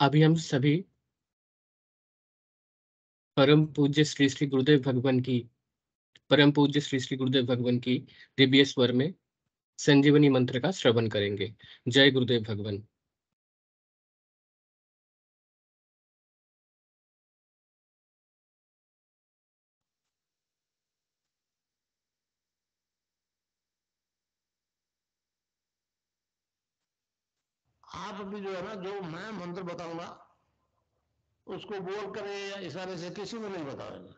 अभी हम सभी परम पूज्य श्री श्री गुरुदेव भगवान की परम पूज्य श्री श्री गुरुदेव भगवान की दिव्य स्वर में संजीवनी मंत्र का श्रवण करेंगे। जय गुरुदेव भगवान। आप अभी जो है ना, जो मैं मंत्र बताऊंगा उसको बोल कर या इशारे से किसी को नहीं बताओगे।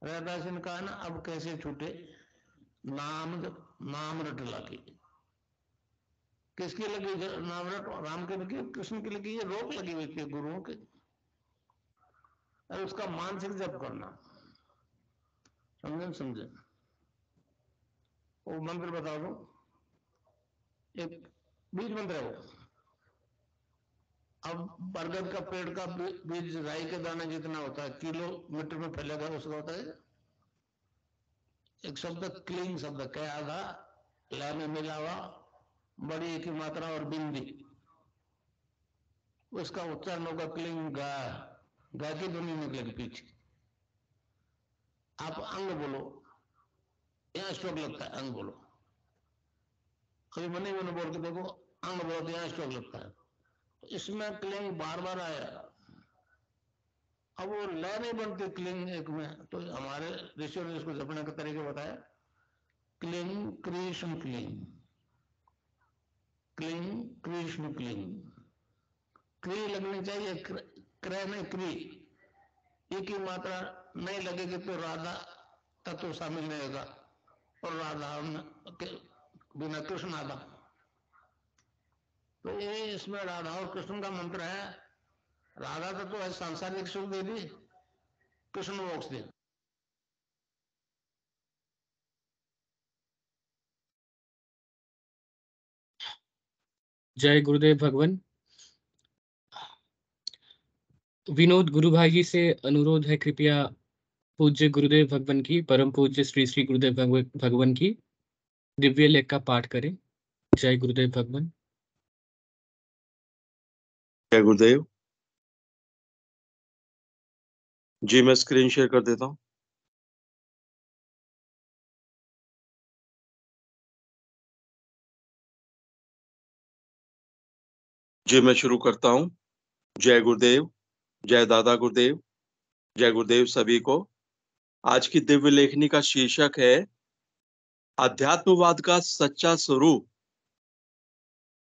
रहदास ने कहा ना, अब कैसे छूटे नाम नाम रट लाके। किसकी लगी नाम रट? राम के लगी, कृष्ण की लगी, ये रोक लगी हुई थी गुरुओं के। और उसका मानसिक जप करना, समझे? वो मंत्र बता दो, एक बीज मंत्र है वो। अब बरगद का पेड़ का बीज राई के दाने जितना होता है, किलोमीटर में फैलेगा, उसका होता है एक शब्द क्लीन शब्द क्या आधा लय में मिला हुआ, बड़ी की मात्रा और बिंदी, उसका उच्चारण होगा क्लीन गा। गा की ध्वनि निकलेगी पीछे। आप अंग बोलो, यहां स्ट्रोक लगता है, अंग बोलो। कभी मन ही मन बोल के देखो, अंग बोलो तो यहां स्ट्रोक लगता है। तो इसमें क्लिंग बार बार आया। अब वो लय नहीं बनती क्लिंग एक में, तो हमारे ऋषियों ने इसको जपने का तरीका बताया। Cling Krishna cling, cling Krishna cling. क्री लगनी चाहिए, क्रय नहीं क्री। ये की मात्रा नहीं लगेगी तो राधा तत्व शामिल नहीं होगा, और राधा के बिना कृष्ण आधा। तो ये इसमें राधा और कृष्ण का मंत्र है। राधा तत्व है सांसारिक सुख दे दी, कृष्ण मोक्ष दे। जय गुरुदेव भगवान। विनोद गुरु भाई जी से अनुरोध है, कृपया पूज्य गुरुदेव भगवान की, परम पूज्य श्री श्री गुरुदेव भगवान की दिव्य लेख का पाठ करें। जय गुरुदेव भगवान। जय गुरुदेव जी। मैं स्क्रीन शेयर कर देता हूं। जी मैं शुरू करता हूं। जय गुरुदेव, जय दादा गुरुदेव, जय गुरुदेव सभी को। आज की दिव्य लेखनी का शीर्षक है अध्यात्मवाद का सच्चा स्वरूप।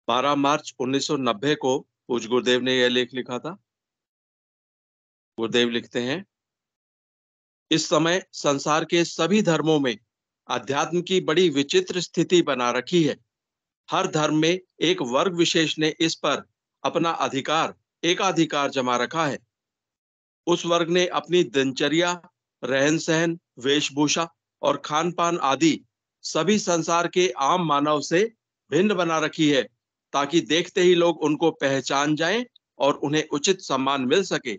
12 मार्च 1990 को पूज्य गुरुदेव ने यह लेख लिखा था। गुरुदेव लिखते हैं, इस समय संसार के सभी धर्मों में अध्यात्म की बड़ी विचित्र स्थिति बना रखी है। हर धर्म में एक वर्ग विशेष ने इस पर अपना अधिकार, एकाधिकार जमा रखा है। उस वर्ग ने अपनी दिनचर्या, रहन सहन, वेशभूषा और खान पान आदि सभी संसार के आम मानव से भिन्न बना रखी है, ताकि देखते ही लोग उनको पहचान जाएं और उन्हें उचित सम्मान मिल सके।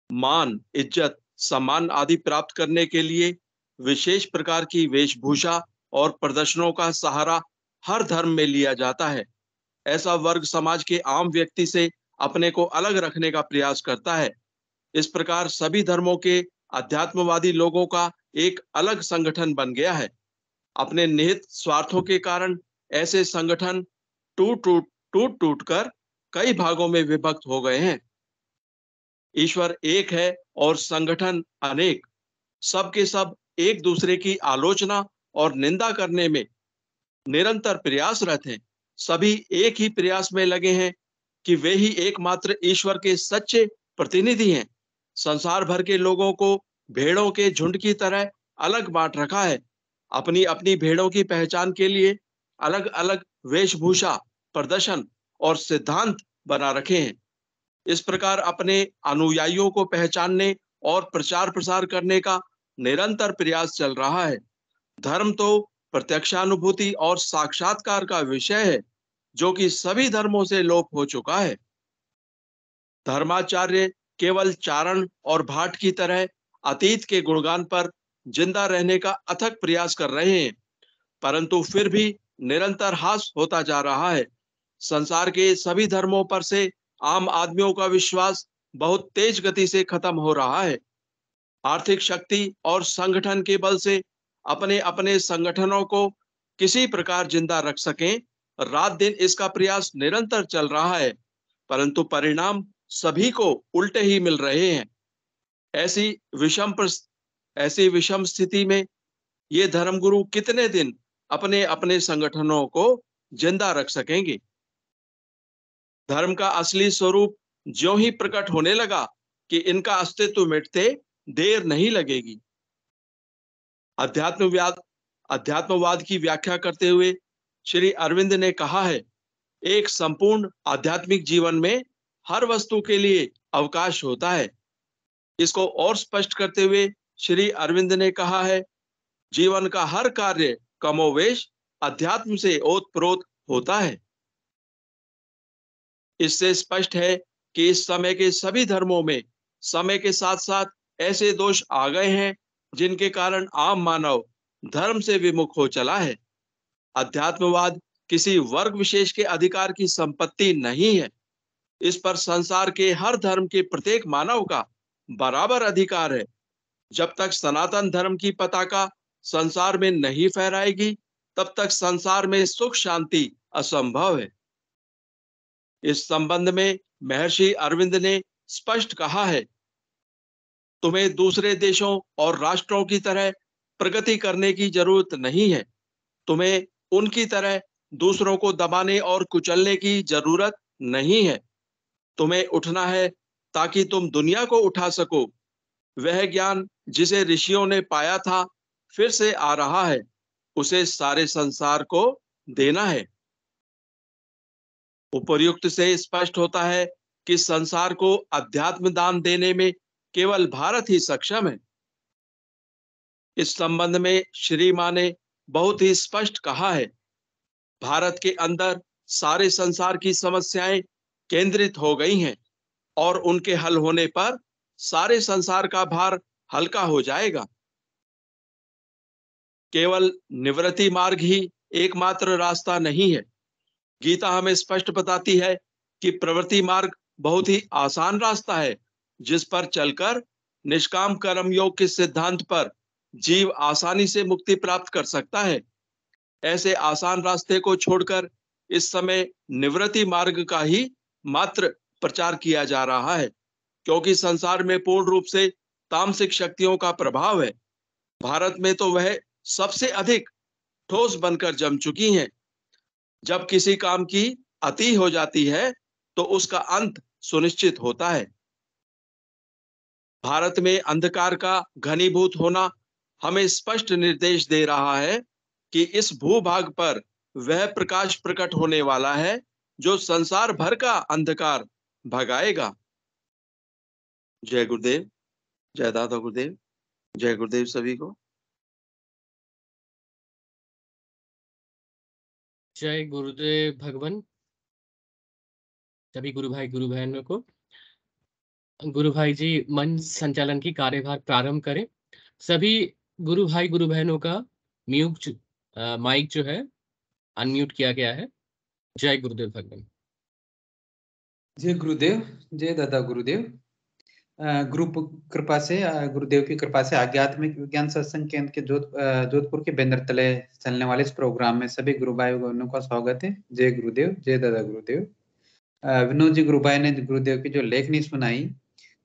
मान, इज्जत, सम्मान आदि प्राप्त करने के लिए विशेष प्रकार की वेशभूषा और प्रदर्शनों का सहारा हर धर्म में लिया जाता है। ऐसा वर्ग समाज के आम व्यक्ति से अपने को अलग रखने का प्रयास करता है। इस प्रकार सभी धर्मों के अध्यात्मवादी लोगों का एक अलग संगठन बन गया है। अपने निहित स्वार्थों के कारण ऐसे संगठन टूट टूट कर कई भागों में विभक्त हो गए हैं। ईश्वर एक है और संगठन अनेक। सबके सब एक दूसरे की आलोचना और निंदा करने में निरंतर प्रयासरत हैं। सभी एक ही प्रयास में लगे हैं कि वे ही एकमात्र ईश्वर के सच्चे प्रतिनिधि हैं। संसार भर के लोगों को भेड़ों के झुंड की तरह अलग बांट रखा है। अपनी अपनी भेड़ों की पहचान के लिए अलग अलग वेशभूषा, प्रदर्शन और सिद्धांत बना रखे हैं। इस प्रकार अपने अनुयायियों को पहचानने और प्रचार प्रसार करने का निरंतर प्रयास चल रहा है। धर्म तो प्रत्यक्षानुभूति और साक्षात्कार का विषय है, जो कि सभी धर्मों से लोप हो चुका है। धर्माचार्य केवल चारण और भाट की तरह अतीत के गुणगान पर जिंदा रहने का अथक प्रयास कर रहे हैं, परंतु फिर भी निरंतर हास होता जा रहा है। संसार के सभी धर्मों पर से आम आदमियों का विश्वास बहुत तेज गति से खत्म हो रहा है। आर्थिक शक्ति और संगठन के बल से अपने अपने संगठनों को किसी प्रकार जिंदा रख सकें, रात दिन इसका प्रयास निरंतर चल रहा है, परंतु परिणाम सभी को उल्टे ही मिल रहे हैं। ऐसी विषम स्थिति में ये धर्मगुरु कितने दिन अपने अपने संगठनों को जिंदा रख सकेंगे? धर्म का असली स्वरूप ज्यों ही प्रकट होने लगा कि इनका अस्तित्व मिटते देर नहीं लगेगी। अध्यात्मवाद की व्याख्या करते हुए श्री अरविंद ने कहा है, एक संपूर्ण आध्यात्मिक जीवन में हर वस्तु के लिए अवकाश होता है। इसको और स्पष्ट करते हुए श्री अरविंद ने कहा है, जीवन का हर कार्य कमोवेश अध्यात्म से ओतप्रोत होता है। इससे स्पष्ट है कि इस समय के सभी धर्मों में समय के साथ साथ ऐसे दोष आ गए हैं जिनके कारण आम मानव धर्म से विमुख हो चला है। अध्यात्मवाद किसी वर्ग विशेष के अधिकार की संपत्ति नहीं है। इस पर संसार के हर धर्म के प्रत्येक मानव का बराबर अधिकार है। जब तक सनातन धर्म की पताका संसार में नहीं फहराएगी, तब तक संसार में सुख शांति असंभव है। इस संबंध में महर्षि अरविंद ने स्पष्ट कहा है, तुम्हें दूसरे देशों और राष्ट्रों की तरह प्रगति करने की जरूरत नहीं है। तुम्हें उनकी तरह दूसरों को दबाने और कुचलने की जरूरत नहीं है। तुम्हें उठना है ताकि तुम दुनिया को उठा सको। वह ज्ञान जिसे ऋषियों ने पाया था फिर से आ रहा है, उसे सारे संसार को देना है। उपर्युक्त से स्पष्ट होता है कि संसार को अध्यात्म दान देने में केवल भारत ही सक्षम है। इस संबंध में श्री मां ने बहुत ही स्पष्ट कहा है, भारत के अंदर सारे संसार की समस्याएं केंद्रित हो गई हैं और उनके हल होने पर सारे संसार का भार हल्का हो जाएगा। केवल निवृत्ति मार्ग ही एकमात्र रास्ता नहीं है। गीता हमें स्पष्ट बताती है कि प्रवृत्ति मार्ग बहुत ही आसान रास्ता है, जिस पर चलकर निष्काम कर्म योग के सिद्धांत पर जीव आसानी से मुक्ति प्राप्त कर सकता है। ऐसे आसान रास्ते को छोड़कर इस समय निवृत्ति मार्ग का ही मात्र प्रचार किया जा रहा है, क्योंकि संसार में पूर्ण रूप से तामसिक शक्तियों का प्रभाव है। भारत में तो वह सबसे अधिक ठोस बनकर जम चुकी हैं। जब किसी काम की अति हो जाती है तो उसका अंत सुनिश्चित होता है। भारत में अंधकार का घनीभूत होना हमें स्पष्ट निर्देश दे रहा है कि इस भूभाग पर वह प्रकाश प्रकट होने वाला है जो संसार भर का अंधकार भगाएगा। जय गुरुदेव, जय दादा गुरुदेव, जय गुरुदेव सभी को। जय गुरुदेव भगवान सभी गुरु भाई गुरु बहनों को। गुरु भाई जी मंच संचालन की कार्यभार प्रारंभ करें। सभी गुरु भाई गुरु बहनों का माइक जो है अनम्यूट किया गया है। जय गुरुदेव भगवान। जय गुरुदेव, जय दादा गुरुदेव। ग्रुप कृपा से गुरुदेव की कृपा से आध्यात्मिक विज्ञान सत्संग केंद्र के जोधपुर के बैनर तले चलने वाले इस प्रोग्राम में सभी गुरु भाई बहनों का स्वागत है। जय गुरुदेव, जय दादा गुरुदेव। विनोद जी गुरु भाई ने गुरुदेव की जो लेखनी सुनाई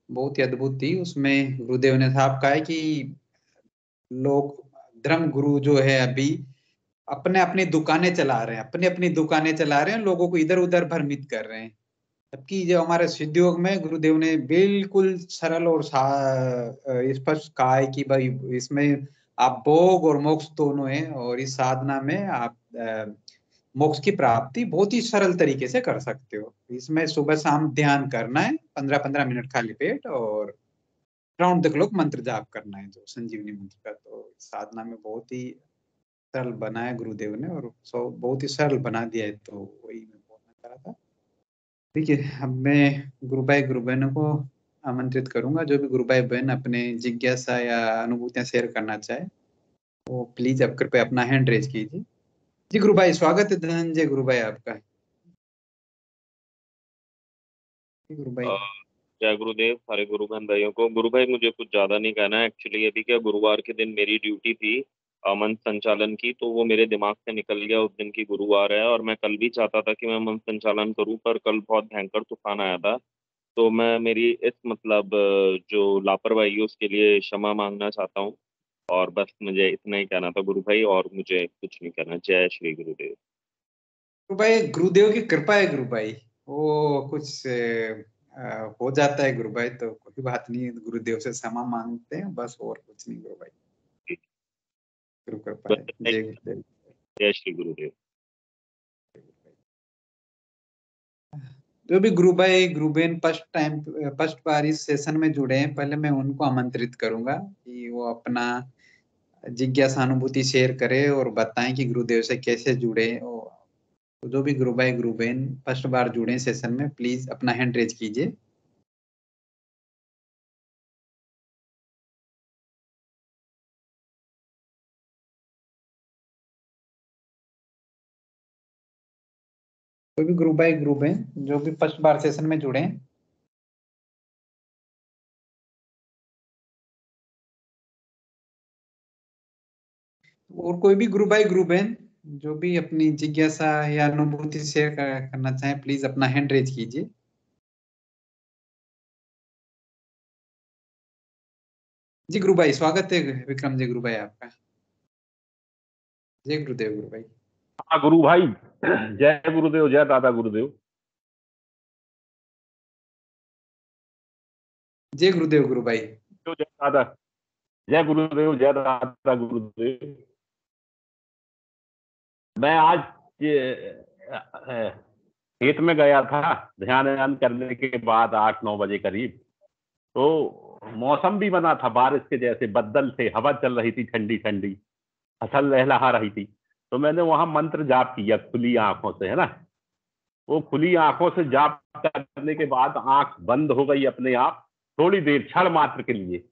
बहुत ही अद्भुत थी। उसमें गुरुदेव ने साफ कहा है कि लोग धर्म गुरु जो है अभी अपने अपनी दुकानें चला रहे हैं, अपनी दुकानें चला रहे हैं, लोगों को इधर उधर भ्रमित कर रहे हैं। जबकि जो हमारे सिद्ध योग में गुरुदेव ने बिल्कुल सरल और स्पष्ट कहा है कि भाई इसमें आप भोग और मोक्ष दोनों है, और इस साधना में आप मोक्ष की प्राप्ति बहुत ही सरल तरीके से कर सकते हो। इसमें सुबह शाम ध्यान करना है, 15-15 मिनट खाली पेट, और राउंड द क्लॉक मंत्र जाप करना है, जो संजीवनी मंत्र का। तो साधना में बहुत ही सरल बनाया गुरुदेव ने, और बहुत ही सरल बना दिया है। तो वही मैं बोलना चाह रहा था। ठीक है, अब मैं गुरु भाई गुरु बहनों को आमंत्रित करूंगा। जो भी गुरु भाई बहन अपने जिज्ञासा या अनुभूतियां शेयर करना चाहे वो प्लीज अब कृपया अपना हैंड रेज कीजिए। जी गुरु भाई, स्वागत है। धनंजय गुरु भाई आपका। गुरु भाई। जय गुरुदेव सारे गुरु बहन भाइयों को। गुरु भाई मुझे कुछ ज्यादा नहीं कहना है। एक्चुअली अभी क्या, गुरुवार के दिन मेरी ड्यूटी थी मंच संचालन की, तो वो मेरे दिमाग से निकल गया उस दिन की गुरुवार है। और मैं कल भी चाहता था कि मैं मंच संचालन करूं, पर कल बहुत भयंकर तूफान आया था। तो मैं मेरी इस मतलब जो लापरवाही है उसके लिए क्षमा मांगना चाहता हूँ। और बस मुझे इतना ही कहना था गुरु भाई, और मुझे कुछ नहीं कहना। जय श्री गुरुदेव। गुरु भाई गुरुदेव की कृपा है गुरु भाई, वो कुछ हो जाता है गुरु भाई, तो कोई बात नहीं, गुरुदेव से क्षमा मांगते हैं बस, और कुछ नहीं गुरु भाई, गुरु कृपा है। जय गुरुदेव। जय श्री गुरुदेव। जो भी गुरु भाई गुरु बहन फर्स्ट बार इस सेशन में जुड़े हैं, पहले मैं उनको आमंत्रित करूंगा कि वो अपना जिज्ञासा अनुभूति शेयर करे और बताएं कि गुरुदेव से कैसे जुड़े। और तो जो भी गुरु भाई गुरु बहन फर्स्ट बार जुड़े सेशन में, प्लीज अपना हैंड रेज कीजिए। कोई भी गुरु भाई गुरु बहन जो भी फर्स्ट बार सेशन में जुड़े हैं। और कोई भी गुरु भाई गुरु बहन जो भी अपनी जिज्ञासा या अनुभूति शेयर करना चाहें, प्लीज अपना हैंड रेज कीजिए। जी गुरु भाई स्वागत है विक्रम जी गुरु भाई आपका। जय गुरुदेव गुरु भाई। हाँ गुरु भाई, जय गुरुदेव, जय दादा गुरुदेव। जय गुरुदेव गुरु भाई। जय दादा, जय गुरुदेव, जय दादा गुरुदेव। मैं आज खेत में गया था ध्यान करने के बाद 8-9 बजे करीब। तो मौसम भी बना था बारिश के जैसे, बदल थे, हवा चल रही थी ठंडी ठंडी, फसल लहलहा रही थी। तो मैंने वहां मंत्र जाप किया खुली आंखों से, है ना। वो खुली आंखों से जाप करने के बाद आंख बंद हो गई अपने आप थोड़ी देर, क्षण मात्र के लिए।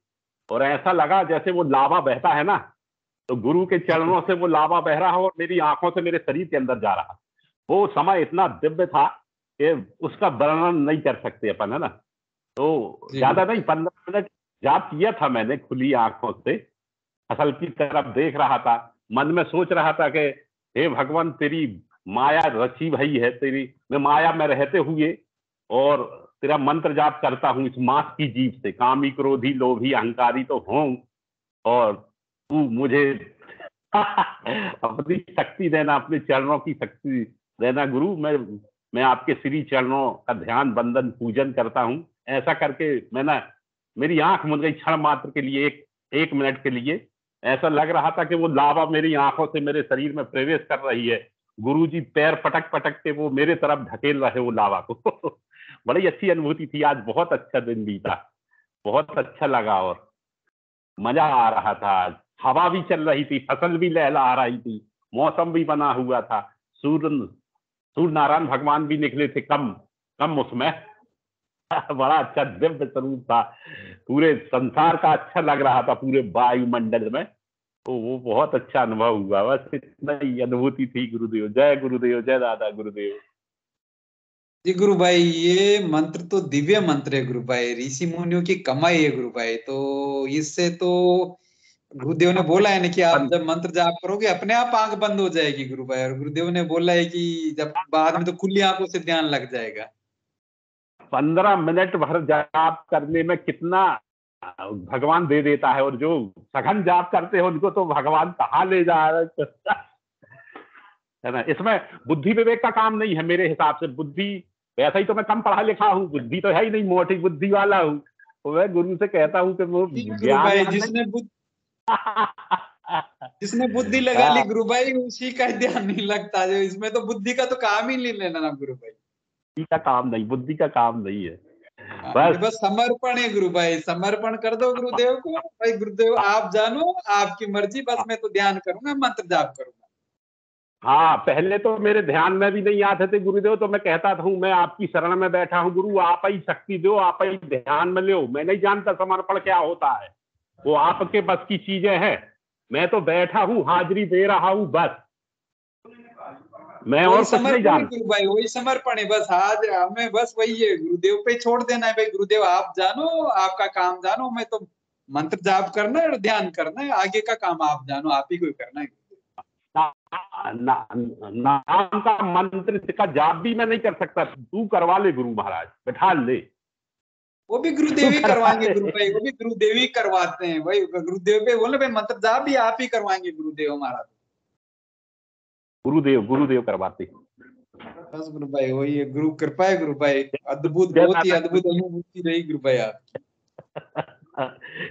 और ऐसा लगा जैसे वो लावा बहता है ना, तो गुरु के चरणों से वो लावा बह रहा और मेरी आंखों से मेरे शरीर के अंदर जा रहा। वो समय इतना दिव्य था कि उसका वर्णन नहीं कर सकते अपन, है ना। तो ज्यादा नहीं, 15 मिनट जाप किया था मैंने खुली आंखों से, फसल की तरफ देख रहा था, मन में सोच रहा था कि हे भगवान तेरी माया रची भई है, तेरी मैं माया में रहते हुए और तेरा मंत्र जाप करता हूँ इस मांस की जीभ से, कामी क्रोधी लोभी अहंकारी तो हूं, और तू मुझे अपनी शक्ति देना, अपने चरणों की शक्ति देना गुरु। मैं आपके श्री चरणों का ध्यान बंदन पूजन करता हूँ। ऐसा करके मैं ना, मेरी आंख मुझ गई क्षण मात्र के लिए, एक मिनट के लिए। ऐसा लग रहा था कि वो लावा मेरी आंखों से मेरे शरीर में प्रवेश कर रही है। गुरुजी पैर पटक पटक के वो मेरे तरफ ढकेल रहे वो लावा को। बड़ी अच्छी अनुभूति थी आज, बहुत अच्छा दिन बीता, बहुत अच्छा लगा और मजा आ रहा था। आज हवा भी चल रही थी, फसल भी लहला रही थी, मौसम भी बना हुआ था, सूर्य नारायण भगवान भी निकले थे कम उसमें। बड़ा अच्छा दिव्य स्वरूप था, पूरे संसार का अच्छा लग रहा था पूरे वायुमंडल में। तो वो बहुत अच्छा अनुभव हुआ। बस इतना ही अनुभूति थी गुरुदेव। जय गुरुदेव, जय दादा गुरुदेव। जी गुरु भाई, ये मंत्र तो दिव्य मंत्र है गुरु भाई, ऋषि मुनियों की कमाई है गुरु भाई। तो इससे तो गुरुदेव ने बोला है ना कि आप जब मंत्र जाप करोगे अपने आप आंख बंद हो जाएगी गुरु भाई। और गुरुदेव ने बोला है कि जब बाद में तो खुली आंखों से ध्यान लग जाएगा। 15 मिनट भर जाप करने में कितना भगवान दे देता है, और जो सघन जाप करते हैं उनको तो भगवान कहाँ ले जा रहे है ना। इसमें बुद्धि विवेक का काम नहीं है मेरे हिसाब से। बुद्धि वैसा ही तो मैं कम पढ़ा लिखा हूँ, बुद्धि तो है ही नहीं, मोटी बुद्धि वाला हूँ। तो मैं गुरु से कहता हूँ कि वो ज्ञान जिसने बुद्धि लगा ली गुरु भाई उसी का ध्यान नहीं लगता। जो इसमें तो बुद्धि का तो काम ही नहीं लेना ना गुरु भाई, बुद्धि का काम नहीं, बुद्धि का काम नहीं है। बस समर्पण है गुरु भाई, समर्पण कर दो गुरुदेव को। भाई गुरुदेव आप जानो, आपकी मर्जी, बस मैं तो ध्यान करूंगा, मंत्र जाप करूंगा। हाँ, पहले तो मेरे ध्यान में भी नहीं आते थे गुरुदेव, तो मैं कहता था मैं आपकी शरण में बैठा हूँ गुरु, आप ही शक्ति दो, आप ही ध्यान में लो। मैं नहीं जानता समर्पण क्या होता है, वो आपके बस की चीजें हैं। मैं तो बैठा हूँ, हाजिरी दे रहा हूँ बस। मैं और कुछ नहीं जानता। गुरु भाई वही समर्पण है बस। आज हमें बस वही है, गुरुदेव पे छोड़ देना है भाई। गुरुदेव आप जानो, आपका काम जानो, मैं तो मंत्र जाप करना है और ध्यान करना है, आगे का काम आप जानो, आप ही को करना है। नाम का मंत्र का जाप भी मैं नहीं कर सकता, तू करवा ले गुरु महाराज, बैठा ले। वो भी गुरुदेव ही करवाएंगे गुरु भाई, वो भी गुरुदेव ही करवाते हैं भाई। गुरुदेव पे बोले भाई मंत्र जाप भी आप ही करवाएंगे गुरुदेव हमारा। गुरुदेव करवाते। बस गुरु भाई वही है, गुरु कृपा है गुरु भाई। अद्भुत, बहुत ही अद्भुत अनुभूति रही गुरु भाई आपकी।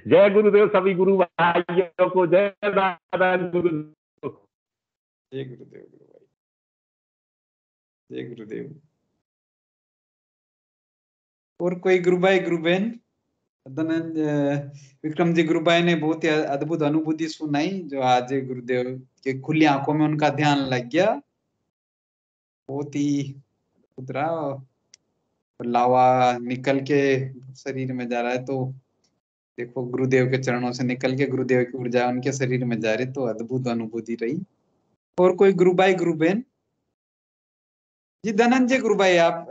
जय गुरुदेव सभी गुरु भाइयों को, जय दादा गुरुदेव। जय गुरुदेव गुरु भाई, जय गुरुदेव। और कोई गुरु भाई गुरु बहन? विक्रम जी गुरु भाई ने बहुत ही अद्भुत अनुभूति सुनाई, जो आज गुरुदेव के खुली आंखों में उनका ध्यान लग गया, बहुत ही उतरा लावा निकल के शरीर में जा रहा है। तो देखो गुरुदेव के चरणों से निकल के गुरुदेव की ऊर्जा उनके शरीर में जा रही, तो अद्भुत अनुभूति रही। और कोई गुरु भाई गुरु बहन? जी धनंजय गुरु भाई आप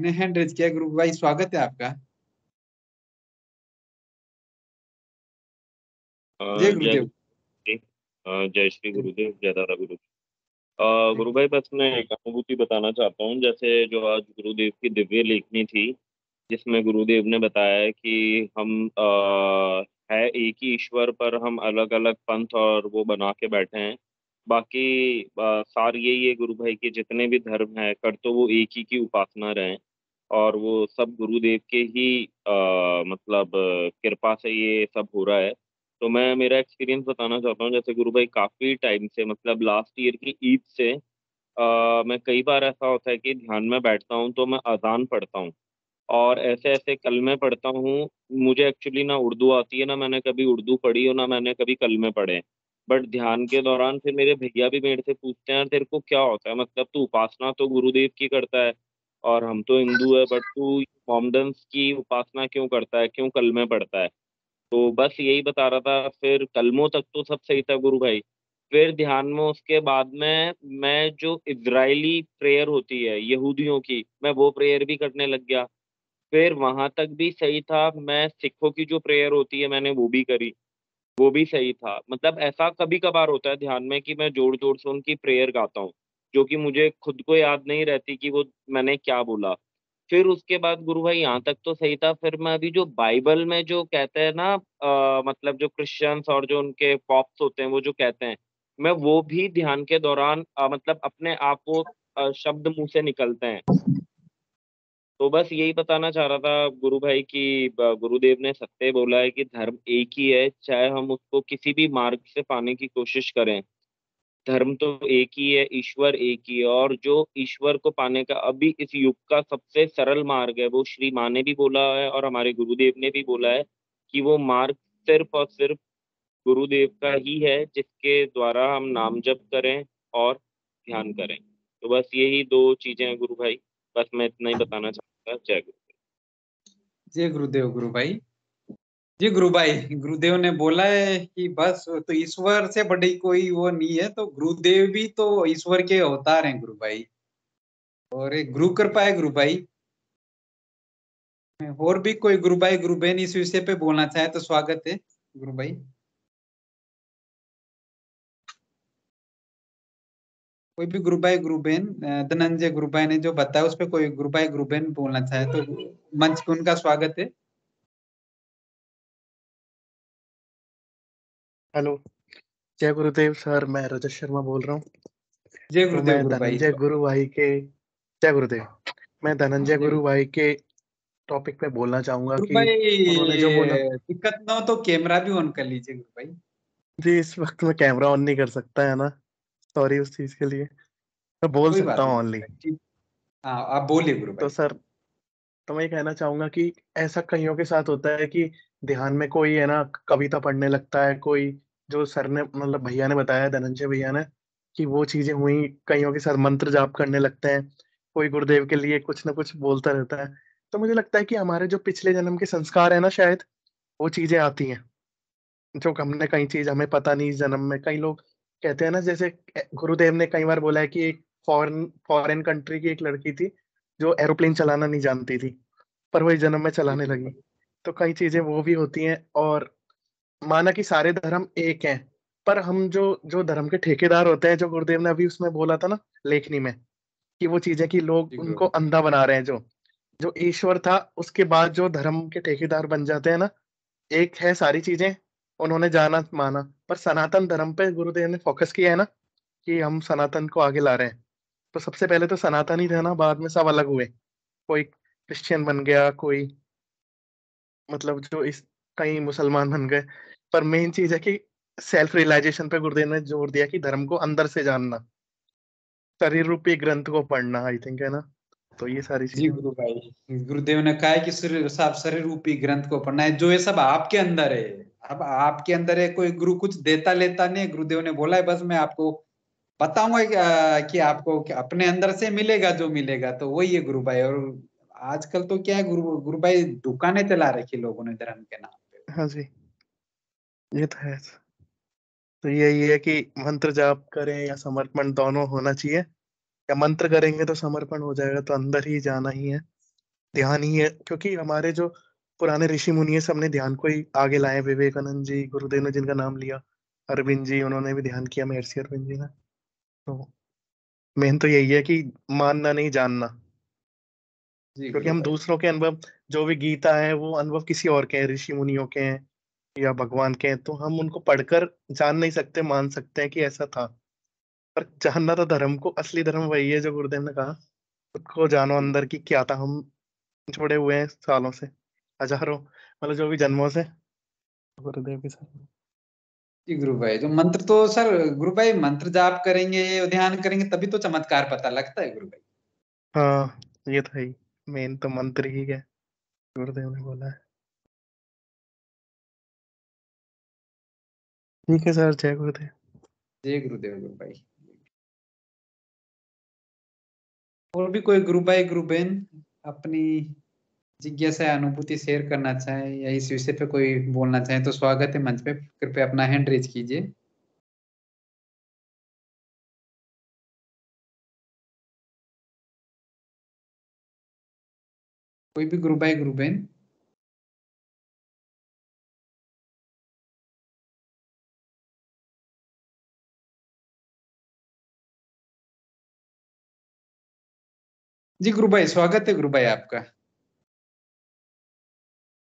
ने हैंड रेज किया। गुरु भाई स्वागत है आपका। जय गुरुदेव। जय श्री गुरुदेव, जय दादा गुरु। गुरु भाई बस मैं एक अनुभूति बताना चाहता हूँ। जैसे जो आज गुरुदेव की दिव्य लेखनी थी, जिसमें गुरुदेव ने बताया है कि हम है एक ही ईश्वर, पर हम अलग अलग पंथ और वो बना के बैठे हैं। बाकी सार यही है गुरु भाई कि जितने भी धर्म है कर तो वो एक ही की उपासना रहे, और वो सब गुरुदेव के ही मतलब कृपा से ये सब हो रहा है। तो मैं मेरा एक्सपीरियंस बताना चाहता हूँ। जैसे गुरु भाई काफी टाइम से, मतलब लास्ट ईयर की ईद से मैं कई बार ऐसा होता है कि ध्यान में बैठता हूँ तो मैं अजान पढ़ता हूँ और ऐसे ऐसे कलमे पढ़ता हूँ। मुझे एक्चुअली ना उर्दू आती है, ना मैंने कभी उर्दू पढ़ी और ना मैंने कभी कलमे पढ़े। बट ध्यान के दौरान फिर मेरे भैया भी मेरे से पूछते हैं, तेरे को क्या होता है, मतलब तू उपासना तो गुरुदेव की करता है और हम तो हिंदू है, बट तू मोमडन्स की उपासना क्यों करता है, क्यों कलमे पढ़ता है। तो बस यही बता रहा था। फिर कलमों तक तो सब सही था गुरु भाई। फिर ध्यान में उसके बाद में मैं जो इजरायली प्रेयर होती है यहूदियों की, मैं वो प्रेयर भी करने लग गया। फिर वहां तक भी सही था। मैं सिखों की जो प्रेयर होती है मैंने वो भी करी, वो भी सही था। मतलब ऐसा कभी कभार होता है ध्यान में कि मैं जोर जोर से उनकी प्रेयर गाता हूँ, जो कि मुझे खुद को याद नहीं रहती कि वो मैंने क्या बोला। फिर उसके बाद गुरु भाई यहाँ तक तो सही था। फिर मैं अभी जो बाइबल में जो कहते हैं ना मतलब जो क्रिश्चियंस और जो उनके पॉप्स होते हैं वो जो कहते हैं, मैं वो भी ध्यान के दौरान मतलब अपने आप वो शब्द मुंह से निकलते हैं। तो बस यही बताना चाह रहा था गुरु भाई कि गुरुदेव ने सत्य बोला है कि धर्म एक ही है, चाहे हम उसको किसी भी मार्ग से पाने की कोशिश करें। धर्म तो एक ही है, ईश्वर एक ही है, और जो ईश्वर को पाने का अभी इस युग का सबसे सरल मार्ग है, वो श्री माँ ने भी बोला है और हमारे गुरुदेव ने भी बोला है कि वो मार्ग सिर्फ और सिर्फ गुरुदेव का ही है, जिसके द्वारा हम नाम जप करें और ध्यान करें। तो बस यही दो चीजें हैं गुरु भाई, बस मैं इतना ही बताना चाहता था। जय गुरु। जय गुरुदेव गुरु भाई। जी गुरु भाई, गुरुदेव ने बोला है कि बस तो ईश्वर से बड़ी कोई वो नहीं है, तो गुरुदेव भी तो ईश्वर के अवतार हैं गुरु भाई, और एक गुरु कृपा है गुरु भाई। और भी कोई गुरु भाई गुरु बहन इस विषय पे बोलना चाहे तो स्वागत है गुरु भाई। कोई भी गुरु भाई गुरु बहन, धनंजय गुरु भाई ने जो बताया उस पर कोई गुरु भाई गुरु बहन बोलना चाहे तो मंच पे उनका स्वागत है। हेलो, जय गुरुदेव सर। मैं रजत शर्मा बोल रहा हूँ। जय तो गुरुदेव मैं गुरु भाई। धनंजय गुरु भाई के जय गुरुदेव। मैं धनंजय जय गुरु भाई के टॉपिक पे बोलना चाहूंगा गुरु कि उन्होंने जो बोला। भाई, दिक्कत ना हो तो कैमरा भी ऑन कर लीजिए गुरु भाई। जी, इस वक्त मैं कैमरा ऑन नहीं कर सकता, है ना। सॉरी उस चीज के लिए। मैं बोल कोई सकता बात हूँ नहीं ऑनली। ठीक। हाँ आप बोलिए गुरु तो भाई। सर, तो मैं ये कहना चाहूंगा कि ऐसा कईयों के साथ होता है कि ध्यान में कोई है ना कविता पढ़ने लगता है, कोई जो सर ने मतलब भैया ने बताया, धनंजय भैया ने, कि वो चीजें हुई। कईयों के साथ मंत्र जाप करने लगते हैं, कोई गुरुदेव के लिए कुछ ना कुछ बोलता रहता है। तो मुझे लगता है कि हमारे जो पिछले जन्म के संस्कार है ना, शायद वो चीजें आती हैं, जो हमने कई चीज हमें पता नहीं इस जन्म में। कई लोग कहते हैं ना, जैसे गुरुदेव ने कई बार बोला है कि एक फॉरेन कंट्री की एक लड़की थी जो एरोप्लेन चलाना नहीं जानती थी, पर वही जन्म में चलाने लगी। तो कई चीजें वो भी होती हैं। और माना कि सारे धर्म एक हैं, पर हम जो जो धर्म के ठेकेदार होते हैं, जो गुरुदेव ने अभी उसमें बोला था ना लेखनी में, कि वो चीजें कि लोग उनको अंधा बना रहे हैं, जो जो ईश्वर था उसके बाद जो धर्म के ठेकेदार बन जाते हैं ना, एक है सारी चीजें उन्होंने जाना माना, पर सनातन धर्म पे गुरुदेव ने फोकस किया है ना, कि हम सनातन को आगे ला रहे हैं। तो सबसे पहले तो सनातन ही थे ना, बाद में सब अलग हुए, कोई क्रिश्चियन बन गया, कोई मतलब जो इस कई मुसलमान बन गए। पर मेन चीज है कि सेल्फ रियलाइजेशन पे गुरुदेव ने जोर दिया कि धर्म को अंदर से जानना, शरीर रूपी ग्रंथ को पढ़ना, आई थिंक है ना। तो ये सारी जी चीजें गुरु भाई, गुरुदेव ने कहा है कि शरीर रूपी ग्रंथ को पढ़ना है, जो ये सब आपके अंदर है। अब आपके अंदर है, कोई गुरु कुछ देता लेता नहीं है। गुरुदेव ने बोला है बस मैं आपको बताऊंगा कि आपको अपने अंदर से मिलेगा जो मिलेगा, तो वही है गुरु भाई। और आजकल तो क्या है गुरु भाई, दुकानें चला रखी लोगों ने धर्म के नाम पे। हाँ जी, ये तो है। तो यही है कि मंत्र जाप करें या समर्पण दोनों होना चाहिए। या मंत्र करेंगे तो समर्पण हो जाएगा, तो अंदर ही जाना ही है, ध्यान ही है। क्योंकि हमारे जो पुराने ऋषि मुनि है, सबने ध्यान को ही आगे लाए। विवेकानंद जी, गुरुदेव ने जिनका नाम लिया, अरविंद जी, उन्होंने भी ध्यान किया, महर्षि अरविंद जी ने। तो मेन तो यही है कि मानना नहीं, जानना। जी क्योंकि गुरु हम भाई। दूसरों के अनुभव, जो भी गीता है वो अनुभव किसी और के हैं, ऋषि मुनियों के हैं या भगवान के हैं, तो हम उनको पढ़कर जान नहीं सकते, मान सकते हैं कि ऐसा था। पर जानना तो धर्म को, असली धर्म वही है जो गुरुदेव ने कहा, खुद को जानो अंदर की क्या था। हम जुड़े हुए हैं सालों से, हजारों, मतलब जो भी जन्मों से गुरुदेव के साथ। जी गुरु भाई, जो मंत्र तो सर गुरु भाई, मंत्र जाप करेंगे, ध्यान करेंगे, तभी तो चमत्कार पता लगता है गुरु भाई। हाँ, ये तो है ही, मेन तो मंत्र ही है, गुरुदेव ने बोला है। ठीक है सर, जय गुरुदेव। जय गुरुदेव गुरु भाई। और भी कोई गुरु भाई गुरु बहन अपनी जिज्ञासा या अनुभूति शेयर करना चाहे या इस विषय पे कोई बोलना चाहे तो स्वागत है मंच पे, कृपया अपना हैंड रेज कीजिए। कोई भी गुरु भाई गुरु बहन। जी गुरु भाई, स्वागत है गुरु भाई आपका।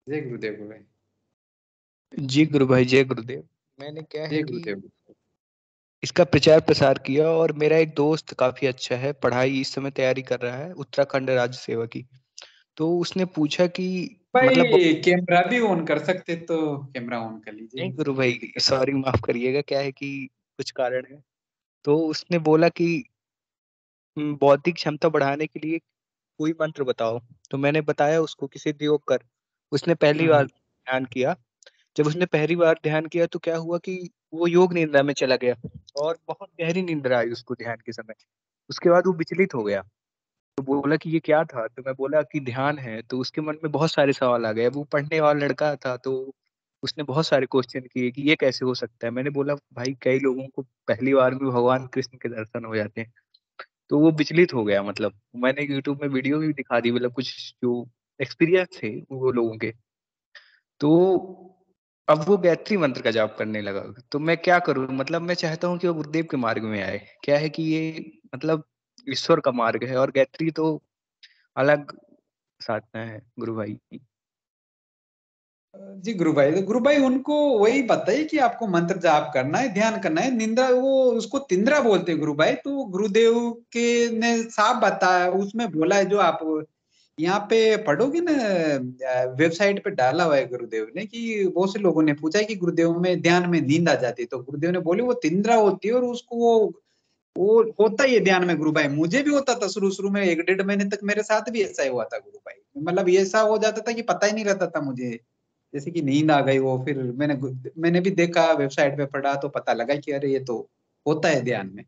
जय गुरुदेव गुरु भाई। जी गुरु भाई, जय गुरुदेव। मैंने क्या है जय कि गुरुदेव। इसका प्रचार प्रसार किया, और मेरा एक दोस्त काफी अच्छा है, पढ़ाई इस समय तैयारी कर रहा है उत्तराखंड राज्य सेवा की। तो उसने पूछा कि मतलब भाई कैमरा भी ऑन कर सकते तो कैमरा ऑन कर लीजिए। नहीं गुरु भाई, सॉरी, माफ करिएगा, क्या है कि कुछ कारण है। तो उसने बोला कि बौद्धिक क्षमता बढ़ाने के लिए कोई मंत्र बताओ। तो मैंने बताया उसको कि सिद्ध योग कर। उसने पहली बार ध्यान किया। जब उसने पहली बार ध्यान किया तो क्या हुआ कि वो योग निद्रा में चला गया, और बहुत गहरी निद्रा आई उसको ध्यान के समय। उसके बाद वो विचलित हो गया। तो बोला कि ये क्या था, तो मैं बोला कि ध्यान है। तो उसके मन में बहुत सारे सवाल आ गए। वो पढ़ने वाला लड़का था, तो उसने बहुत सारे क्वेश्चन किए कि ये कैसे हो सकता है। मैंने बोला भाई, कई लोगों को पहली बार में भगवान कृष्ण के दर्शन हो जाते हैं। तो वो विचलित हो गया। मतलब मैंने यूट्यूब में वीडियो भी दिखा दी, मतलब कुछ जो एक्सपीरियंस थे वो लोगों के। तो अब वो गायत्री मंत्र का जाप करने लगा। तो मैं क्या करूं, मतलब मैं चाहता हूं कि वो गुरुदेव के मार्ग में आए। क्या है कि ये मतलब ईश्वर का मार्ग है, और गायत्री तो अलग साधना है गुरु भाई। जी गुरु भाई, तो गुरु भाई उनको वही बताइए कि आपको मंत्र जाप करना है, ध्यान करना है। निंद्रा, वो उसको तिंद्रा बोलते हैं गुरु भाई। तो गुरुदेव के ने साफ बताया, उसमें बोला है जो आप यहाँ पे पढ़ोगे ना, वेबसाइट पे डाला हुआ है गुरुदेव ने, कि बहुत से लोगों ने पूछा है कि गुरुदेव में ध्यान में नींद आ जाती है। तो गुरुदेव ने बोले वो तिंद्रा होती है, और उसको वो होता ही है ध्यान में गुरु भाई। मुझे भी होता था शुरू शुरू में, 1-1.5 महीने तक मेरे साथ भी ऐसा ही हुआ था गुरु भाई। मतलब ये ऐसा हो जाता था कि पता ही नहीं रहता था मुझे, जैसे कि नींद आ गई। वो फिर मैंने भी देखा, वेबसाइट पे पढ़ा, तो पता लगा कि अरे ये तो होता है ध्यान में।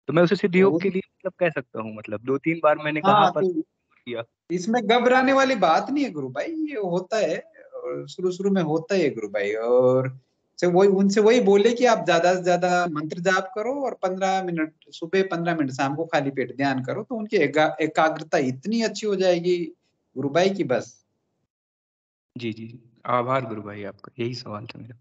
तो मैं उसे सिद्ध योग तो के लिए मतलब कह सकता हूँ, मतलब 2-3 बार मैंने कहा हाँ, पर तो किया। इसमें घबराने वाली बात नहीं है गुरु भाई, ये होता है, और शुरू शुरू में होता है गुरु भाई। और उनसे वही बोले कि आप ज्यादा से ज्यादा मंत्र जाप करो और 15 मिनट सुबह, 15 मिनट शाम को खाली पेट ध्यान करो, तो उनकी एकाग्रता इतनी अच्छी हो जाएगी गुरु भाई की बस। जी जी जी, आभार गुरु भाई आपका, यही सवाल था मेरा।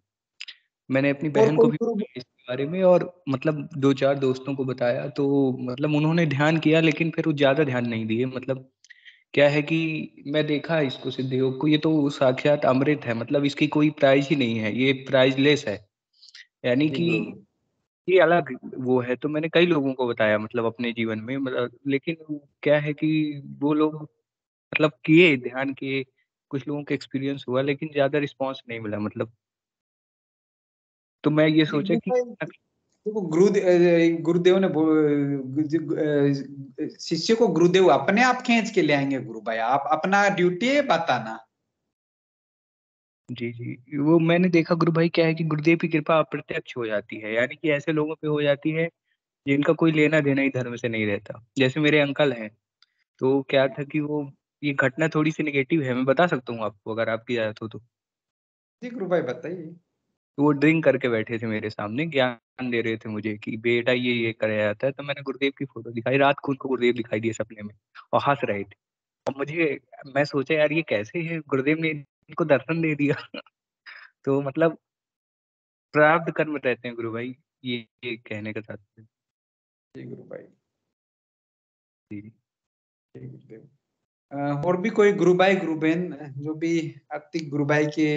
मैंने अपनी और बहन को कोई भी गुरु बताया इसके बारे में, और मतलब 2-4 दोस्तों को बताया, तो मतलब उन्होंने ध्यान किया, लेकिन फिर वो ज्यादा ध्यान नहीं दिए। मतलब क्या है कि मैं देखा है इसको, सिद्धियोग को, ये तो साक्षात अमृत है, मतलब इसकी कोई प्राइस ही नहीं है, ये प्राइसलेस है। यानी जी कि गुरु ये अलग वो है। तो मैंने कई लोगों को बताया मतलब अपने जीवन में, मतलब लेकिन क्या है कि वो लोग मतलब किए, ध्यान किए, कुछ लोगों का एक्सपीरियंस हुआ, लेकिन ज्यादा रिस्पॉन्स नहीं मिला मतलब। तो मैं ये जी सोचा गुरु कि भाई, देखो गुरुदेव ने शिष्य को गुरुदेव अपने आप खींच के ले आएंगे गुरु भाई, आप अपना ड्यूटी है बताना। जी जी, वो मैंने देखा गुरु भाई, क्या है कि गुरुदेव की कृपा अप्रत्यक्ष हो जाती है, यानी कि ऐसे लोगों पे हो जाती है जिनका कोई लेना देना ही धर्म से नहीं रहता। जैसे मेरे अंकल हैं, तो क्या था कि वो, ये घटना थोड़ी सी नेगेटिव है, मैं बता सकता हूँ आपको अगर आपकी इजाजत हो तो। जी गुरु भाई बताइए। वो ड्रिंक करके बैठे थे मेरे सामने, ज्ञान दे रहे थे मुझे कि बेटा ये कराया जाता है। तो मैंने गुरुदेव की फोटो दिखाई, रात को उनको गुरुदेव दिखाई दिए सपने में, और हंस रहे थे। और मुझे, मैं सोचा यार ये कैसे है, गुरुदेव ने इनको दर्शन दे दिया। तो मतलब प्रारब्ध कर्म रहते हैं गुरु भाई, ये कहने का तात्पर्य। जी गुरु भाई। जी। जी गुरुदेव। और भी कोई गुरु भाई गुरु बहन जो भी आपकी गुरु भाई के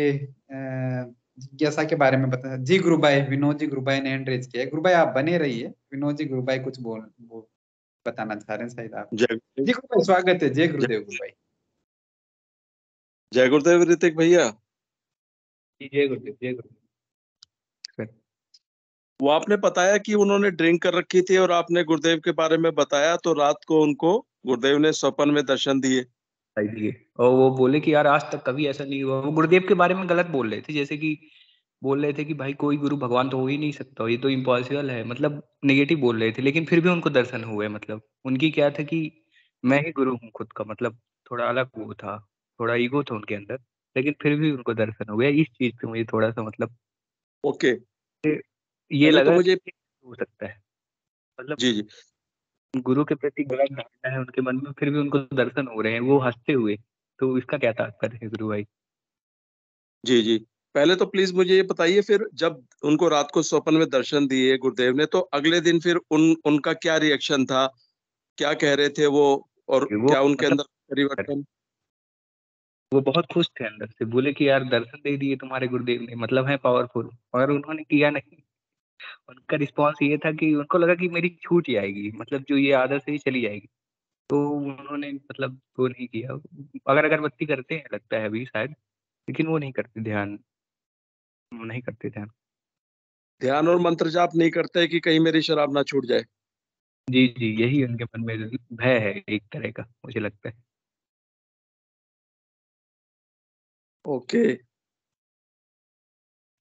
जिज्ञासा के बारे में बता। जी गुरु भाई, विनोद जी गुरु भाई ने हैंड रेज किया है। गुरु भाई आप बने रहिए, विनोद जी गुरु भाई कुछ बताना चाह रहे हैं शायद आप। जय गुरुदेव। जी गुरु भाई स्वागत है, जय जय गुरुदेव गुरु भाई। जय गुरुदेव ऋतिक भैया। जी, जय गुरुदेव, जय गुरुदेव सर। वो आपने बताया कि उन्होंने ड्रिंक कर रखी थी और आपने गुरुदेव के बारे में बताया, तो रात को उनको गुरुदेव ने स्वप्न में दर्शन दिए। दिखाई दिए, और वो बोले कि यार आज तक कभी ऐसा नहीं हुआ। वो गुरुदेव के बारे में गलत बोल रहे थे, जैसे कि बोल रहे थे कि भाई कोई गुरु भगवान तो हो ही नहीं सकता, ये तो इम्पॉसिबल है, मतलब नेगेटिव बोल रहे थे। लेकिन फिर भी उनको दर्शन हुए, मतलब उनकी क्या था कि मैं ही गुरु हूँ खुद का, मतलब थोड़ा अलग वो था, थोड़ा ईगो था उनके अंदर, लेकिन फिर भी उनको दर्शन हो गया। इस चीज पे मुझे थोड़ा सा मतलब ओके। ये पहले तो लगा कि मुझे, ये हो सकता है, मतलब जी जी, गुरु के प्रति गलत धारणा है उनके मन में, फिर भी उनको दर्शन हो रहे हैं वो हंसते हुए। तो इसका क्या तात्पर्य है गुरु भाई? जी जी, पहले तो प्लीज मुझे ये बताइए, फिर जब उनको रात को स्वप्न में दर्शन दिए गुरुदेव ने, तो अगले दिन फिर उनका क्या रिएक्शन था, क्या कह रहे थे वो, और वो क्या उनके मतलब अंदर परिवर्तन? वो बहुत खुश थे अंदर से, बोले कि यार दर्शन दे दिए तुम्हारे गुरुदेव ने, मतलब है पावरफुल, और उन्होंने किया नहीं। उनका रिस्पॉन्स ये था कि उनको लगा कि मेरी छूट जाएगी, मतलब जो ये आदत है ये चली जाएगी। तो उन्होंने मतलब वो नहीं किया। अगर अगरबत्ती करते हैं लगता है अभी शायद, लेकिन वो नहीं करते ध्यान, नहीं करते ध्यान। ध्यान और मंत्र जाप नहीं करते कि कहीं मेरी शराब ना छूट जाए। जी जी, यही उनके मन में भय है एक तरह का, मुझे लगता है। ओके।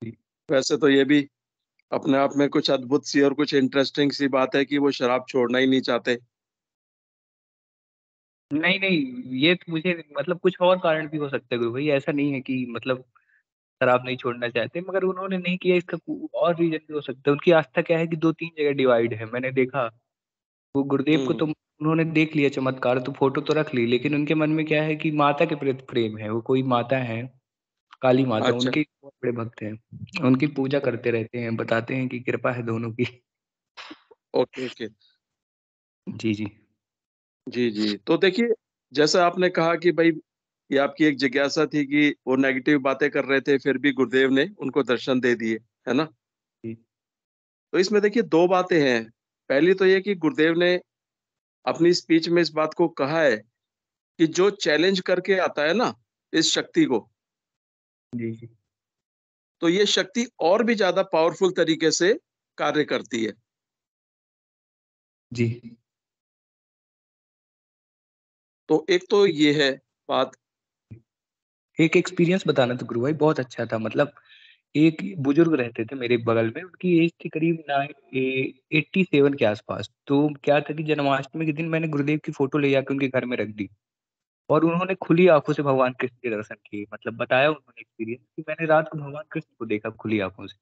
जी। वैसे तो ये भी अपने आप में कुछ अद्भुत सी और कुछ इंटरेस्टिंग सी बात है कि वो शराब छोड़ना ही नहीं चाहते। नहीं नहीं, ये तो मुझे मतलब कुछ और कारण भी हो सकता है गुरु भाई, ऐसा नहीं है कि मतलब शराब नहीं छोड़ना चाहते, मगर उन्होंने नहीं किया, इसका और रीजन भी हो सकता है। उनकी आस्था क्या है कि 2-3 जगह डिवाइड है, मैंने देखा। वो गुरुदेव को तो हम्म। उन्होंने देख लिया चमत्कार, तो फोटो तो रख ली, लेकिन उनके मन में क्या है कि माता के प्रति प्रेम है। वो कोई माता है, काली माता, अच्छा। उनके बहुत बड़े भक्त हैं, उनकी पूजा करते रहते हैं, बताते हैं कि कृपा है दोनों की। Okay okay. जी जी। जी जी, तो देखिए, जैसा आपने कहा कि भाई ये आपकी एक जिज्ञासा थी कि वो नेगेटिव बातें कर रहे थे, फिर भी गुरुदेव ने उनको दर्शन दे दिए, है ना? जी तो इसमें देखिए दो बातें हैं। पहली तो ये कि गुरुदेव ने अपनी स्पीच में इस बात को कहा है कि जो चैलेंज करके आता है ना इस शक्ति को, जी जी तो ये शक्ति और भी ज्यादा पावरफुल तरीके से कार्य करती है। जी। तो एक तो ये है बात। एक एक्सपीरियंस बताना था गुरु भाई, बहुत अच्छा था। मतलब एक बुजुर्ग रहते थे मेरे बगल में, उनकी एज थी करीब 87 के आसपास। तो क्या था कि जन्माष्टमी के दिन मैंने गुरुदेव की फोटो ले जाकर उनके घर में रख दी। और उन्होंने खुली आंखों से भगवान कृष्ण के दर्शन किए। मतलब बताया उन्होंने एक्सपीरियंस कि मैंने रात को भगवान कृष्ण को देखा खुली आंखों से।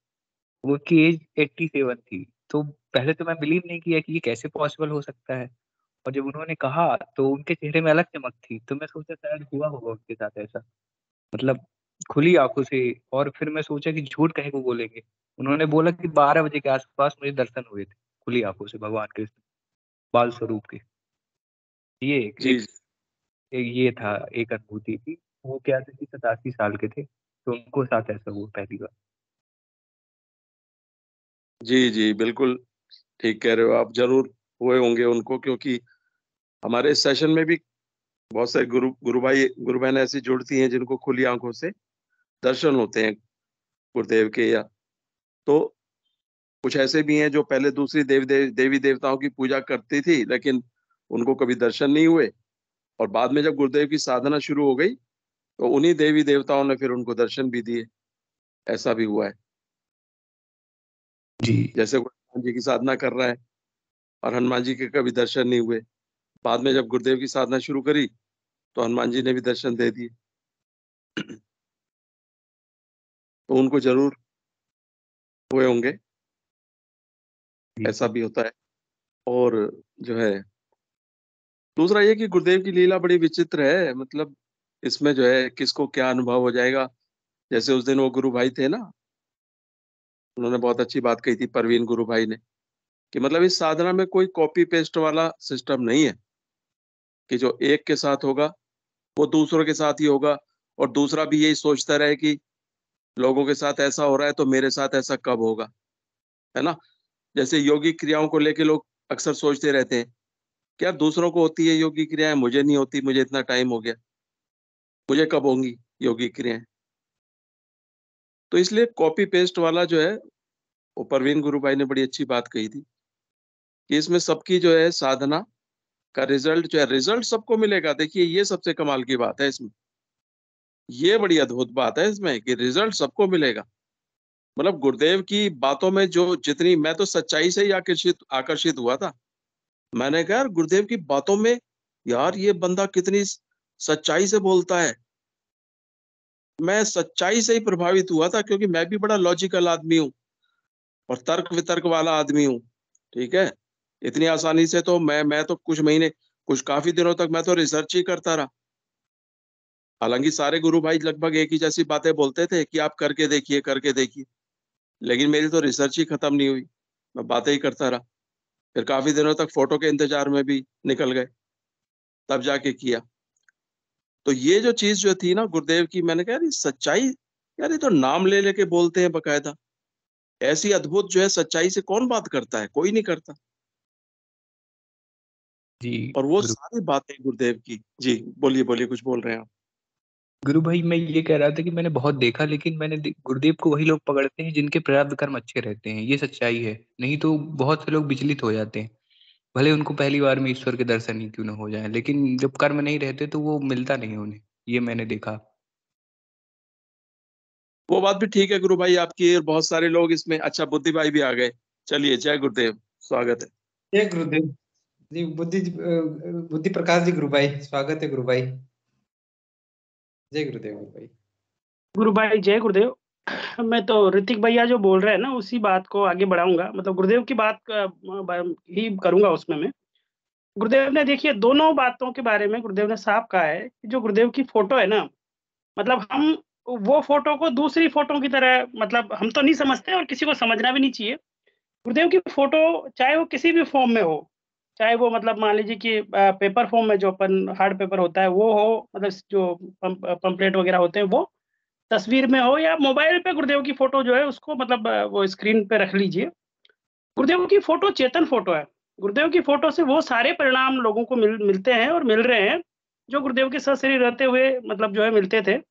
उनकी एज 87 थी। तो पहले तो मैं बिलीव नहीं किया कि ये कैसे पॉसिबल हो सकता है, और जब उन्होंने कहा तो उनके चेहरे में अलग चमक थी, तो मैं सोचा शायद हुआ होगा उनके साथ ऐसा, मतलब खुली आंखों से। और फिर मैं सोचा कि झूठ कहे को बोलेंगे। उन्होंने बोला कि 12 बजे के आसपास मुझे दर्शन हुए थे खुली आंखों से भगवान कृष्ण बाल स्वरूप के। ये जी ये था, एक अनुभूति थी। वो क्या थे कि 87 साल के थे, तो उनको साथ ऐसा हुआ पहली बार। जी जी बिल्कुल ठीक कह रहे हो आप। जरूर हुए होंगे उनको, क्योंकि हमारे इस सेशन में भी बहुत सारे गुरु बहन ऐसी जुड़ती हैं जिनको खुली आंखों से दर्शन होते हैं गुरुदेव के। या तो कुछ ऐसे भी हैं जो पहले दूसरी देवी देवताओं की पूजा करती थी, लेकिन उनको कभी दर्शन नहीं हुए, और बाद में जब गुरुदेव की साधना शुरू हो गई तो उन्हीं देवी देवताओं ने फिर उनको दर्शन भी दिए। ऐसा भी हुआ है। जी जैसे कोई हनुमान जी की साधना कर रहा है और हनुमान जी के कभी दर्शन नहीं हुए, बाद में जब गुरुदेव की साधना शुरू करी तो हनुमान जी ने भी दर्शन दे दिए। तो उनको जरूर हुए होंगे। जी ऐसा भी होता है। और जो है दूसरा ये कि गुरुदेव की लीला बड़ी विचित्र है। मतलब इसमें जो है किसको क्या अनुभव हो जाएगा। जैसे उस दिन वो गुरु भाई थे ना, उन्होंने बहुत अच्छी बात कही थी, परवीन गुरु भाई ने, कि मतलब इस साधना में कोई कॉपी पेस्ट वाला सिस्टम नहीं है, कि जो एक के साथ होगा वो दूसरों के साथ ही होगा, और दूसरा भी यही सोचता रहे कि लोगों के साथ ऐसा हो रहा है तो मेरे साथ ऐसा कब होगा, है ना। जैसे योगिक क्रियाओं को लेके लोग अक्सर सोचते रहते हैं कि यार दूसरों को होती है योगिक क्रियाएं, मुझे नहीं होती, मुझे इतना टाइम हो गया, मुझे कब होंगी योगिक क्रियाएं। तो इसलिए कॉपी पेस्ट वाला जो है, वो परवीन गुरु भाई ने बड़ी अच्छी बात कही थी कि इसमें सबकी जो है साधना का रिजल्ट जो है, रिजल्ट सबको मिलेगा। देखिए ये सबसे कमाल की बात है इसमें, ये बड़ी अद्भुत बात है इसमें कि रिजल्ट सबको मिलेगा। मतलब गुरुदेव की बातों में जो जितनी, मैं तो सच्चाई से ही आकर्षित आकर्षित हुआ था। मैंने कहा यार गुरुदेव की बातों में, यार ये बंदा कितनी सच्चाई से बोलता है। मैं सच्चाई से ही प्रभावित हुआ था, क्योंकि मैं भी बड़ा लॉजिकल आदमी हूँ और तर्क वितर्क वाला आदमी हूँ। ठीक है, इतनी आसानी से तो मैं तो कुछ महीने, कुछ काफी दिनों तक मैं तो रिसर्च ही करता रहा। हालांकि सारे गुरु भाई लगभग एक ही जैसी बातें बोलते थे कि आप करके देखिए करके देखिए, लेकिन मेरी तो रिसर्च ही खत्म नहीं हुई, मैं बातें ही करता रहा। फिर काफी दिनों तक फोटो के इंतजार में भी निकल गए, तब जाके किया। तो ये जो चीज जो थी ना गुरुदेव की, मैंने कहा यार ये सच्चाई, यार ये तो नाम ले लेके बोलते हैं बकायदा। ऐसी अद्भुत जो है सच्चाई से कौन बात करता है, कोई नहीं करता। जी और वो गुरु सारी बातें गुरुदेव की। जी बोलिए बोलिए, कुछ बोल रहे हैं आप। गुरु भाई, मैं ये कह रहा था कि मैंने बहुत देखा, लेकिन गुरुदेव को वही लोग पकड़ते हैं जिनके प्रारब्ध कर्म अच्छे रहते हैं। ये सच्चाई है। नहीं तो बहुत से लोग विचलित हो जाते हैं, भले उनको पहली बार में ईश्वर के दर्शन ही क्यों न हो जाए, लेकिन जब कर्म नहीं रहते तो वो मिलता नहीं उन्हें। ये मैंने देखा। वो बात भी ठीक है गुरु भाई आपकी, और बहुत सारे लोग इसमें। अच्छा बुद्धि भाई भी आ गए। चलिए, जय गुरुदेव, स्वागत है। जय गुरुदेव जी। बुद्धि प्रकाश जी गुरु भाई, स्वागत है गुरु भाई। जय गुरुदेव गुरु भाई। गुरु भाई जय गुरुदेव। मैं तो ऋतिक भैया जो बोल रहे हैं ना, उसी बात को आगे बढ़ाऊंगा। मतलब गुरुदेव की बात ही करूंगा उसमें मैं। गुरुदेव ने देखिए दोनों बातों के बारे में गुरुदेव ने साफ कहा है कि जो गुरुदेव की फोटो है ना, मतलब हम वो फोटो को दूसरी फोटो की तरह, मतलब हम तो नहीं समझते और किसी को समझना भी नहीं चाहिए। गुरुदेव की फोटो चाहे वो किसी भी फॉर्म में हो, चाहे वो मतलब मान लीजिए कि पेपर फॉर्म में जो अपन हार्ड पेपर होता है वो हो, मतलब जो पंपलेट वगैरह होते हैं वो, तस्वीर में हो, या मोबाइल पे गुरुदेव की फोटो जो है उसको मतलब वो स्क्रीन पे रख लीजिए। गुरुदेव की फोटो चेतन फोटो है। गुरुदेव की फोटो से वो सारे परिणाम लोगों को मिलते हैं और मिल रहे हैं जो गुरुदेव के सशरीर रहते हुए मतलब जो है मिलते थे, है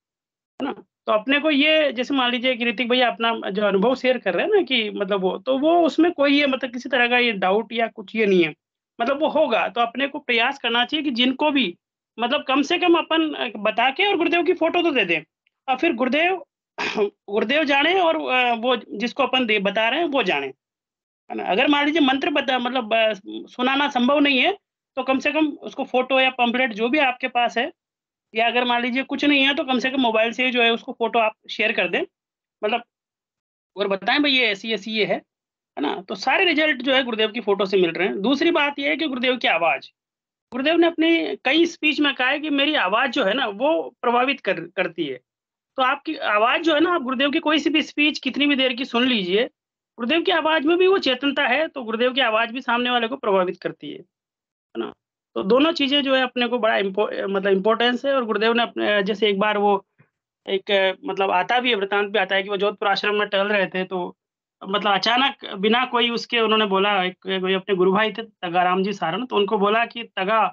ना। तो अपने को ये, जैसे मान लीजिए कि ऋतिक भैया अपना जो अनुभव शेयर कर रहे हैं ना, कि मतलब वो तो वो उसमें कोई ये मतलब किसी तरह का ये डाउट या कुछ ये नहीं है। मतलब वो होगा तो अपने को प्रयास करना चाहिए कि जिनको भी मतलब कम से कम अपन बता के और गुरुदेव की फोटो तो दे दें, और फिर गुरुदेव गुरुदेव जाने और वो जिसको अपन बता रहे हैं वो जाने, है ना। अगर मान लीजिए मंत्र बता मतलब सुनाना संभव नहीं है, तो कम से कम उसको फोटो या पंपलेट जो भी आपके पास है या अगर मान लीजिए कुछ नहीं है तो कम से कम मोबाइल से जो है उसको फोटो आप शेयर कर दें, मतलब और बताएं भाई ये ऐसी ये है ना? तो सारे रिजल्ट जो है गुरुदेव की फोटो से मिल रहे हैं। दूसरी बात ये है कि गुरुदेव की आवाज़, गुरुदेव ने अपनी कई स्पीच में कहा है कि मेरी आवाज़ जो है ना वो प्रभावित करती है। तो आपकी आवाज़ जो है ना, आप गुरुदेव की कोई सी भी स्पीच कितनी भी देर की सुन लीजिए, गुरुदेव की आवाज़ में भी वो चेतनता है, तो गुरुदेव की आवाज़ भी सामने वाले को प्रभावित करती है ना? तो दोनों चीज़ें जो है अपने को बड़ा मतलब इम्पोर्टेंस है। और गुरुदेव ने अपने जैसे एक बार वो एक मतलब आता भी है, वृतांत भी आता है कि वो जोधपुर आश्रम में टहल रहे थे, तो मतलब अचानक बिना कोई उसके उन्होंने बोला, एक कोई अपने गुरु भाई थे तगाराम जी सारन, तो उनको बोला कि तगा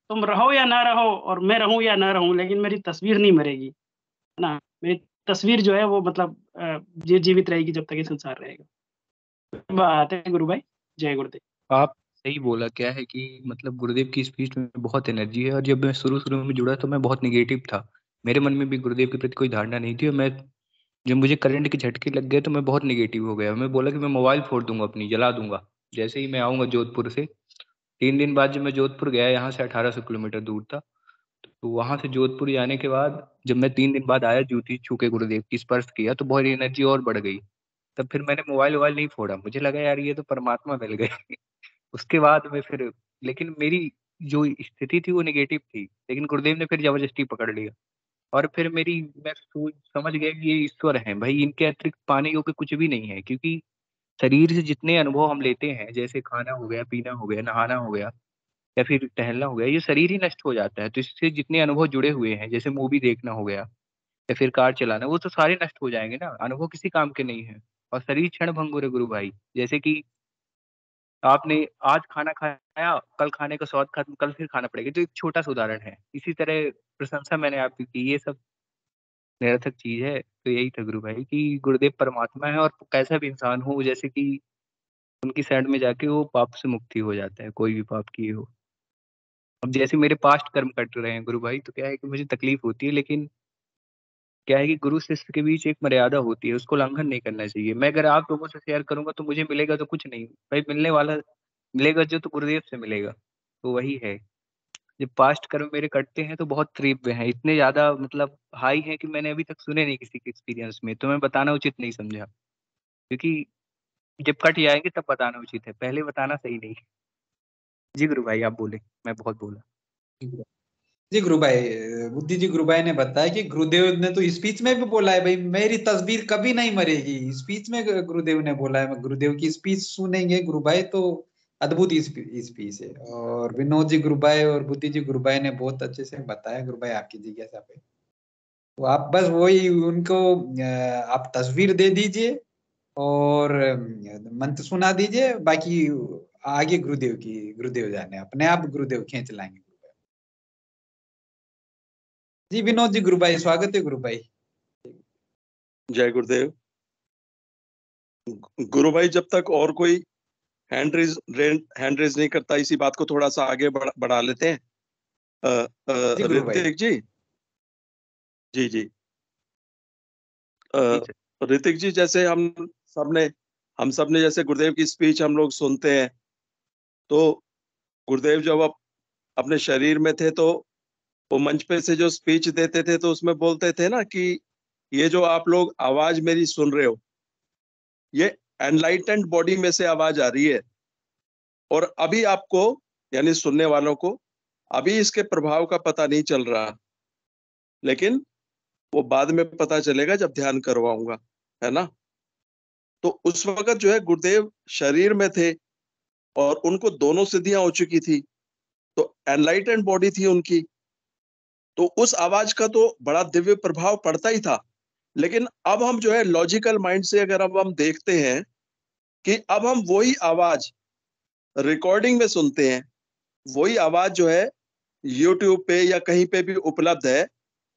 तुम रहो या ना रहो और मैं रहूँ या ना रहूँ, लेकिन मेरी तस्वीर नहीं मरेगी, है ना? मेरी तस्वीर जो है वो मतलब जीवित रहेगी जब तक ये संसार रहेगा। बात है गुरु भाई, जय गुरुदेव। आप सही बोला। क्या है कि मतलब गुरुदेव की स्पीच में बहुत एनर्जी है, और जब मैं शुरू में जुड़ा तो मैं बहुत निगेटिव था। मेरे मन में भी गुरुदेव के प्रति कोई धारणा नहीं थी, और मैं जब मुझे करंट के झटके लग गए तो मैं बहुत निगेटिव हो गया। मैं बोला कि मैं मोबाइल फोड़ दूंगा, अपनी जला दूंगा जैसे ही मैं आऊंगा जोधपुर से। 3 दिन बाद जब मैं जोधपुर गया, यहाँ से 1800 किलोमीटर दूर था, तो वहां से जोधपुर जाने के बाद जब मैं 3 दिन बाद आया, जूती छू के गुरुदेव की स्पर्श किया, तो बहुत एनर्जी और बढ़ गई। तब फिर मैंने मोबाइल वोबाइल नहीं फोड़ा, मुझे लगा यार ये तो परमात्मा मिल गए। उसके बाद में फिर, लेकिन मेरी जो स्थिति थी वो नेगेटिव थी, लेकिन गुरुदेव ने फिर जबरदस्ती पकड़ लिया। और फिर मैं सोच समझ गया कि ये ईश्वर हैं भाई, इनके अतिरिक्त पाने योग्य कुछ भी नहीं है। क्योंकि शरीर से जितने अनुभव हम लेते हैं, जैसे खाना हो गया, पीना हो गया, नहाना हो गया, या फिर टहलना हो गया, ये शरीर ही नष्ट हो जाता है। तो इससे जितने अनुभव जुड़े हुए हैं, जैसे मूवी देखना हो गया या फिर कार चलाना, वो तो सारे नष्ट हो जाएंगे ना, अनुभव किसी काम के नहीं है। और शरीर क्षण भंगुर है गुरु भाई। जैसे कि आपने आज खाना खाया, कल खाने का स्वाद खत्म, कल फिर खाना पड़ेगा। तो एक छोटा सा उदाहरण है। इसी तरह प्रशंसा मैंने आपकी की, ये सब निरर्थक चीज है। तो यही था गुरु भाई कि गुरुदेव परमात्मा है, और कैसा भी इंसान हो, जैसे कि उनकी साइड में जाके वो पाप से मुक्ति हो जाता है, कोई भी पाप किए हो। अब जैसे मेरे पास्ट कर्म कट रहे हैं गुरु भाई, तो क्या है कि मुझे तकलीफ होती है, लेकिन क्या है कि गुरु शिष्य के बीच एक मर्यादा होती है, उसको उल्लंघन नहीं करना चाहिए। मैं अगर आप लोगों से शेयर करूंगा तो मुझे मिलेगा तो कुछ नहीं भाई, मिलने वाला मिलेगा जो तो गुरुदेव से मिलेगा। तो वही है। जब पास्ट कर्म मेरे कटते हैं तो बहुत तीव्र हैं, इतने ज्यादा मतलब हाई हैं कि मैंने अभी तक सुने नहीं किसी के एक्सपीरियंस में। तो मैं बताना उचित नहीं समझा, क्योंकि जब कट जाएंगे तब बताना उचित है, पहले बताना सही नहीं। जी गुरु भाई आप बोले, मैं बहुत बोला। जी गुरु भाई, बुद्धि जी गुरु भाई ने बताया कि गुरुदेव ने तो स्पीच में भी बोला है भाई मेरी तस्वीर कभी नहीं मरेगी। स्पीच में गुरुदेव ने बोला है। गुरुदेव की स्पीच सुनेंगे गुरु भाई तो अद्भुत स्पीच है। और विनोद जी गुरु भाई और बुद्धि जी गुरु भाई ने बहुत अच्छे से बताया गुरु भाई आपकी जिज्ञासा पे। तो आप बस वही उनको आप तस्वीर दे दीजिए और मंत्र सुना दीजिए, बाकी आगे गुरुदेव जाने, अपने आप गुरुदेव खींच लाएंगे। जी विनोद जी गुरु भाई, स्वागत है गुरु भाई। जय गुरुदेव। गुरु भाई जब तक और कोई हैंड रेज नहीं करता, इसी बात को थोड़ा सा आगे बढ़ा लेते हैं। जी गुरु भाई। ऋतिक जी, जी जी, जी सर। ऋतिक जी, जैसे हम सबने जैसे गुरुदेव की स्पीच हम लोग सुनते हैं, तो गुरुदेव जब अपने शरीर में थे तो वो मंच पे से जो स्पीच देते थे तो उसमें बोलते थे ना कि ये जो आप लोग आवाज मेरी सुन रहे हो, ये एनलाइटेंड बॉडी में से आवाज आ रही है, और अभी आपको यानी सुनने वालों को अभी इसके प्रभाव का पता नहीं चल रहा, लेकिन वो बाद में पता चलेगा जब ध्यान करवाऊंगा, है ना। तो उस वक्त जो है गुरुदेव शरीर में थे और उनको दोनों सिद्धियां हो चुकी थी, तो एनलाइटेंड बॉडी थी उनकी, तो उस आवाज का तो बड़ा दिव्य प्रभाव पड़ता ही था। लेकिन अब हम जो है लॉजिकल माइंड से अगर अब हम देखते हैं कि अब हम वही आवाज रिकॉर्डिंग में सुनते हैं, वही आवाज जो है यूट्यूब पे या कहीं पे भी उपलब्ध है,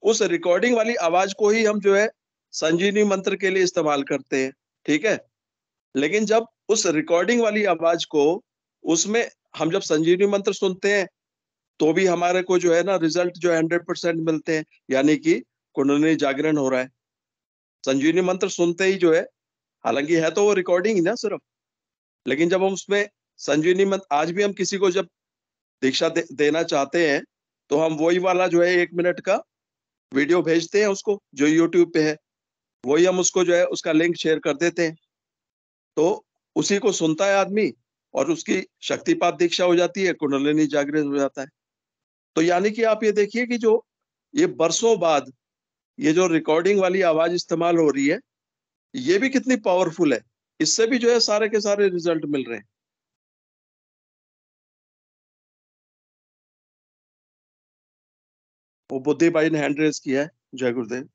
उस रिकॉर्डिंग वाली आवाज को ही हम जो है संजीवनी मंत्र के लिए इस्तेमाल करते हैं, ठीक है। लेकिन जब उस रिकॉर्डिंग वाली आवाज को, उसमें हम जब संजीवनी मंत्र सुनते हैं तो भी हमारे को जो है ना रिजल्ट जो 100% मिलते हैं, यानी कि कुंडलिनी जागरण हो रहा है संजीवनी मंत्र सुनते ही जो है। हालांकि है तो वो रिकॉर्डिंग ही ना सिर्फ, लेकिन जब हम उसमें संजीवनी मंत्र, आज भी हम किसी को जब दीक्षा देना चाहते हैं तो हम वही वाला जो है 1 मिनट का वीडियो भेजते हैं उसको, जो यूट्यूब पे है, वही हम उसको जो है उसका लिंक शेयर कर देते हैं, तो उसी को सुनता है आदमी और उसकी शक्तिपात दीक्षा हो जाती है, कुंडलिनी जागृत हो जाता है। तो यानी कि आप ये देखिए कि जो ये बरसों बाद ये जो रिकॉर्डिंग वाली आवाज इस्तेमाल हो रही है, ये भी कितनी पावरफुल है, इससे भी जो है सारे के सारे रिजल्ट मिल रहे हैं। वो बुद्धि भाई ने हैंड रेज किया है। जय गुरुदेव।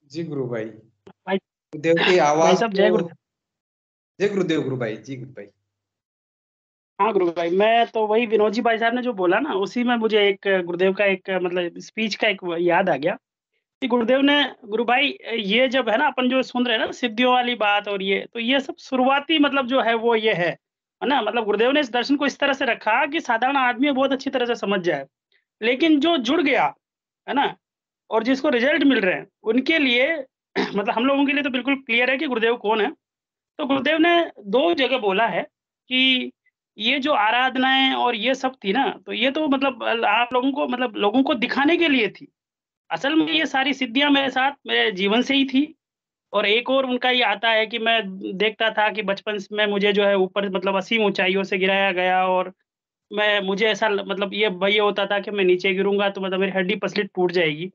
जी गुरु भाई, भाई गुरुदेव की भाई आवाज साहब जय गुरुदेव। जय गुरुदेव गुरु भाई। जी गुरु भाई। हाँ गुरु भाई, मैं तो वही विनोद जी भाई साहब ने जो बोला ना, उसी में मुझे एक गुरुदेव का एक मतलब स्पीच का एक याद आ गया कि गुरुदेव ने, गुरु भाई ये जब है ना अपन जो सुन रहे हैं ना सिद्धियों वाली बात, और ये तो ये सब शुरुआती मतलब जो है वो ये है ना, मतलब गुरुदेव ने इस दर्शन को इस तरह से रखा कि साधारण आदमी बहुत अच्छी तरह से समझ जाए, लेकिन जो जुड़ गया है ना और जिसको रिजल्ट मिल रहे हैं उनके लिए मतलब हम लोगों के लिए तो बिल्कुल क्लियर है कि गुरुदेव कौन है। तो गुरुदेव ने 2 जगह बोला है कि ये जो आराधनाएं और ये सब थी ना, तो ये तो मतलब आप लोगों को मतलब लोगों को दिखाने के लिए थी। असल में ये सारी सिद्धियां मेरे साथ मेरे जीवन से ही थी। और एक और उनका ये आता है कि मैं देखता था कि बचपन में मुझे जो है ऊपर मतलब असीम ऊंचाइयों से गिराया गया, और मुझे ऐसा मतलब ये होता था कि मैं नीचे गिरूंगा तो मतलब मेरी हड्डी पसली टूट जाएगी,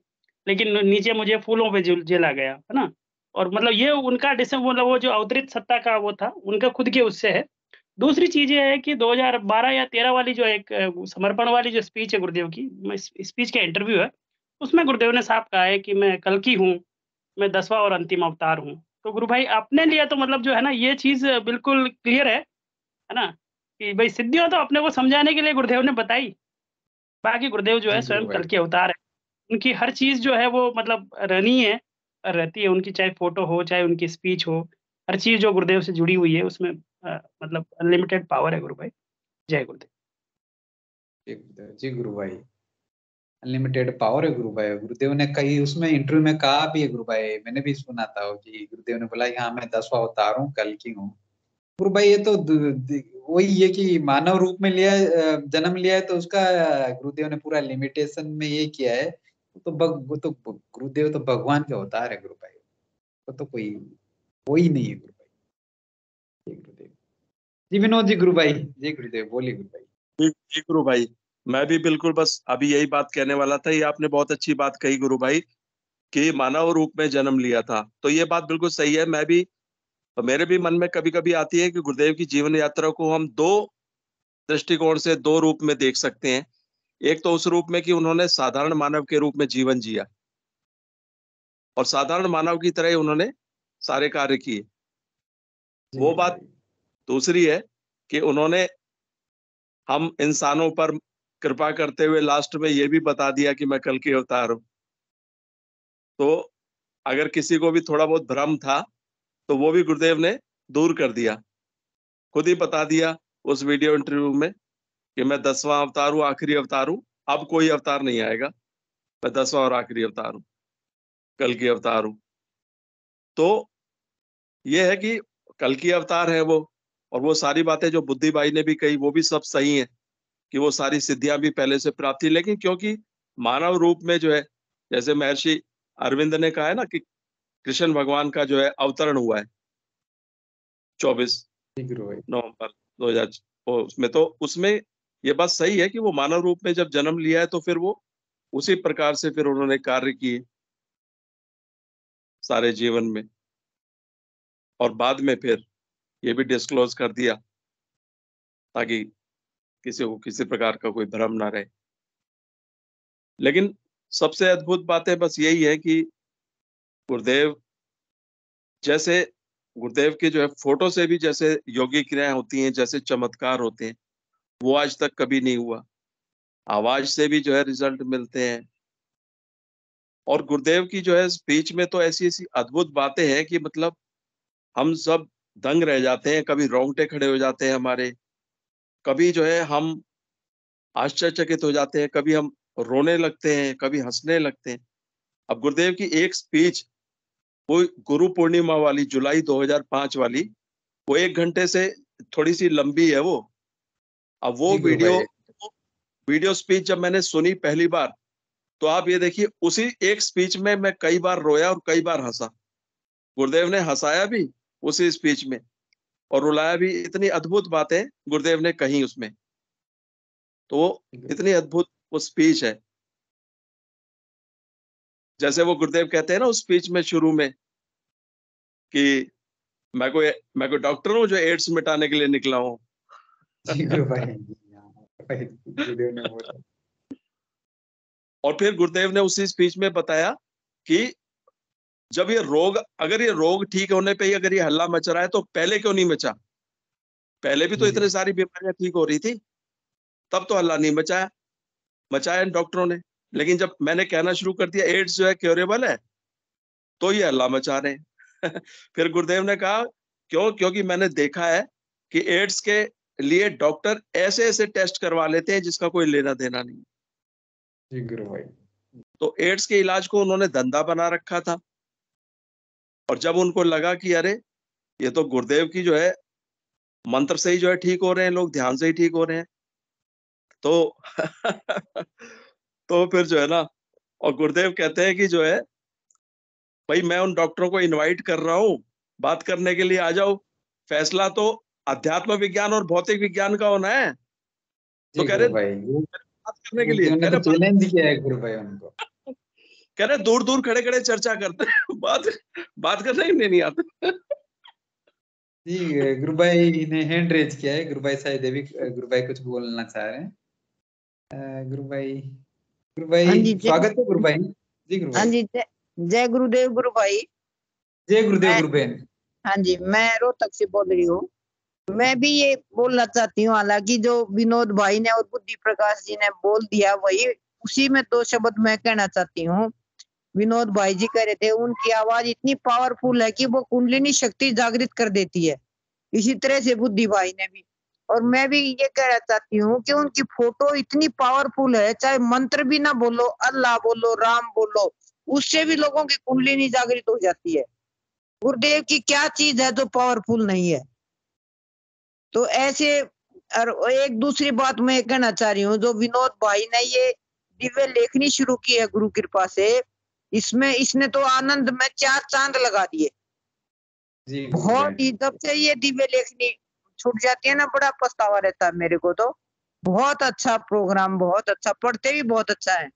लेकिन नीचे मुझे फूलों पे झेला गया है ना। और मतलब ये उनका मतलब वो जो अवतरित सत्ता का वो था उनका खुद के उससे है। दूसरी चीज ये है कि 2012 या 13 वाली जो एक समर्पण वाली जो स्पीच है गुरुदेव की, स्पीच का इंटरव्यू है, उसमें गुरुदेव ने साफ कहा है कि मैं कल्कि हूँ, मैं 10वां और अंतिम अवतार हूँ। तो गुरु भाई अपने लिए तो मतलब जो है ना ये चीज बिल्कुल क्लियर है ना, कि भाई सिद्धियां तो अपने को समझाने के लिए गुरुदेव ने बताई, बाकी गुरुदेव जो है जी गुरु स्वयं भाई। कल के अवतार है। उनकी हर चीज जो है वो मतलब रहनी है, रहती है उनकी, चाहे फोटो हो चाहे उनकी स्पीच हो, हर चीज जो गुरुदेव से जुड़ी हुई है उसमें मतलब अनलिमिटेड पावर है गुरु भाई। जय गुरुदेव। जी गुरु भाई, अनलिमिटेड पावर है गुरु भाई। गुरुदेव ने कई उसमें इंटरव्यू में कहा भी है गुरु भाई, मैंने भी सुना था कि गुरुदेव ने बोला कि हाँ मैं 10वां अवतार हूँ, कल की हूँ। गुरु भाई ये तो वही है कि मानव रूप में लिया, जन्म लिया है, तो उसका गुरुदेव ने पूरा लिमिटेशन में ये किया है। वो तो गुरुदेव तो भगवान के अवतार है गुरु भाई, वो तो कोई नहीं है गुरु भाई। जय गुरुदेव। जी विनोद जी। गुरु भाई जय गुरुदेव, बोलिए गुरु भाई। जी गुरु भाई, मैं भी बिल्कुल बस अभी यही बात कहने वाला था। ये आपने बहुत अच्छी बात कही गुरु भाई कि मानव रूप में जन्म लिया था, तो ये बात बिल्कुल सही है। मैं भी, मेरे भी मन में कभी कभी आती है कि गुरुदेव की जीवन यात्रा को हम 2 दृष्टिकोण से, 2 रूप में देख सकते हैं। एक तो उस रूप में कि उन्होंने साधारण मानव के रूप में जीवन जिया और साधारण मानव की तरह ही उन्होंने सारे कार्य किए। वो बात दूसरी है कि उन्होंने हम इंसानों पर कृपा करते हुए लास्ट में ये भी बता दिया कि मैं कल की अवतार हूं। तो अगर किसी को भी थोड़ा बहुत भ्रम था तो वो भी गुरुदेव ने दूर कर दिया, खुद ही बता दिया उस वीडियो इंटरव्यू में कि मैं 10वां अवतार हूँ, आखिरी अवतार हूँ, अब कोई अवतार नहीं आएगा, मैं 10वां और आखिरी अवतार हूँ, कल की अवतार हूँ। तो ये है कि कल की अवतार है वो, और वो सारी बातें जो बुद्धि भाई ने भी कही वो भी सब सही है कि वो सारी सिद्धियां भी पहले से प्राप्त थी, लेकिन क्योंकि मानव रूप में जो है, जैसे महर्षि अरविंद ने कहा है ना कि कृष्ण भगवान का जो है अवतरण हुआ है 24 नवंबर 2000, उसमें तो उसमें ये बात सही है कि वो मानव रूप में जब जन्म लिया है तो फिर वो उसी प्रकार से फिर उन्होंने कार्य किए सारे जीवन में, और बाद में फिर ये भी डिस्क्लोज कर दिया ताकि किसी को किसी प्रकार का कोई भ्रम ना रहे। लेकिन सबसे अद्भुत बातें बस यही है कि गुरुदेव जैसे, गुरुदेव के जो है फोटो से भी जैसे योगी क्रियाएं होती हैं, जैसे चमत्कार होते हैं, वो आज तक कभी नहीं हुआ। आवाज से भी जो है रिजल्ट मिलते हैं, और गुरुदेव की जो है स्पीच में तो ऐसी ऐसी अद्भुत बातें हैं कि मतलब हम सब दंग रह जाते हैं, कभी रोंगटे खड़े हो जाते हैं हमारे, कभी जो है हम आश्चर्यचकित हो जाते हैं, कभी हम रोने लगते हैं, कभी हंसने लगते हैं। अब गुरुदेव की एक स्पीच, वो गुरु पूर्णिमा वाली जुलाई 2005 वाली, वो 1 घंटे से थोड़ी सी लंबी है वो। अब वो वीडियो वीडियो स्पीच जब मैंने सुनी पहली बार, तो आप ये देखिए उसी एक स्पीच में मैं कई बार रोया और कई बार हंसा। गुरुदेव ने हंसाया भी उसी स्पीच में और रुलाया भी। इतनी अद्भुत बातें गुरुदेव ने कही उसमें, तो वो इतनी अद्भुत वो स्पीच है। जैसे वो गुरुदेव कहते हैं ना उस स्पीच में शुरू में कि मैं कोई डॉक्टर हूँ जो एड्स मिटाने के लिए निकला हूँ। जी गुरु भाई, गुरुदेव ने बोला। और फिर गुरुदेव ने उसी स्पीच में बताया कि जब अगर ये रोग ठीक होने पे ही अगर ये हल्ला मच रहा है तो पहले क्यों नहीं मचा? पहले भी तो इतनी सारी बीमारियां ठीक हो रही थी, तब तो हल्ला नहीं मचाया डॉक्टरों ने। लेकिन जब मैंने कहना शुरू कर दिया एड्स जो है क्योरेबल है, तो ये हल्ला मचा रहे हैं। फिर गुरुदेव ने कहा क्योंकि मैंने देखा है कि एड्स के लिए डॉक्टर ऐसे ऐसे टेस्ट करवा लेते हैं जिसका कोई लेना देना नहीं। जी गुरु भाई। तो एड्स के इलाज को उन्होंने धंधा बना रखा था, और जब उनको लगा कि अरे ये तो गुरुदेव की जो है मंत्र से ही जो है ठीक हो रहे हैं लोग, ध्यान से ही ठीक हो रहे हैं, तो तो फिर जो है ना, और गुरुदेव कहते हैं कि जो है भाई मैं उन डॉक्टरों को इनवाइट कर रहा हूँ बात करने के लिए, आ जाओ, फैसला तो अध्यात्म विज्ञान और भौतिक विज्ञान का होना है। तो कह रहे बात करने के लिए, कह रहे चैलेंज किया है गुरु भाई उनको। कह रहे दूर दूर खड़े खड़े चर्चा करते हैं, बात करने के लिए नहीं आते। जी गुरु भाई ने हैंड रेज किया है। गुरु भाई शायद अभी गुरु भाई कुछ बोलना चाह रहे हैं। गुरु भाई स्वागत है गुरु भाई। जी गुरु हाँ भाई। जी, जय गुरुदेव गुरु भाई। जय गुरुदेव गुरु बहन। हाँ जी, मैं रोहतक से बोल रही हूँ। मैं भी ये बोलना चाहती हूँ, हालांकि जो विनोद भाई ने और बुद्धि प्रकाश जी ने बोल दिया वही उसी में 2 शब्द मैं कहना चाहती हूँ। विनोद भाई जी कह रहे थे उनकी आवाज इतनी पावरफुल है कि वो कुंडलिनी शक्ति जागृत कर देती है। इसी तरह से बुद्धि भाई ने भी, और मैं भी ये कहना चाहती हूँ कि उनकी फोटो इतनी पावरफुल है, चाहे मंत्र भी ना बोलो, अल्लाह बोलो, राम बोलो, उससे भी लोगों की कुंडलिनी जागृत हो जाती है। गुरुदेव की क्या चीज है जो पावरफुल नहीं है? तो ऐसे, और एक दूसरी बात मैं कहना चाह रही हूँ, जो विनोद भाई ने ये दिव्य लेखनी शुरू की है गुरु कृपा से, इसने तो आनंद में 4 चांद लगा दिए। बहुत ही, जब से ये दिव्य लेखनी छूट जाती है ना, बड़ा पछतावा रहता है मेरे को। तो बहुत अच्छा प्रोग्राम, बहुत अच्छा, पढ़ते भी बहुत अच्छा है।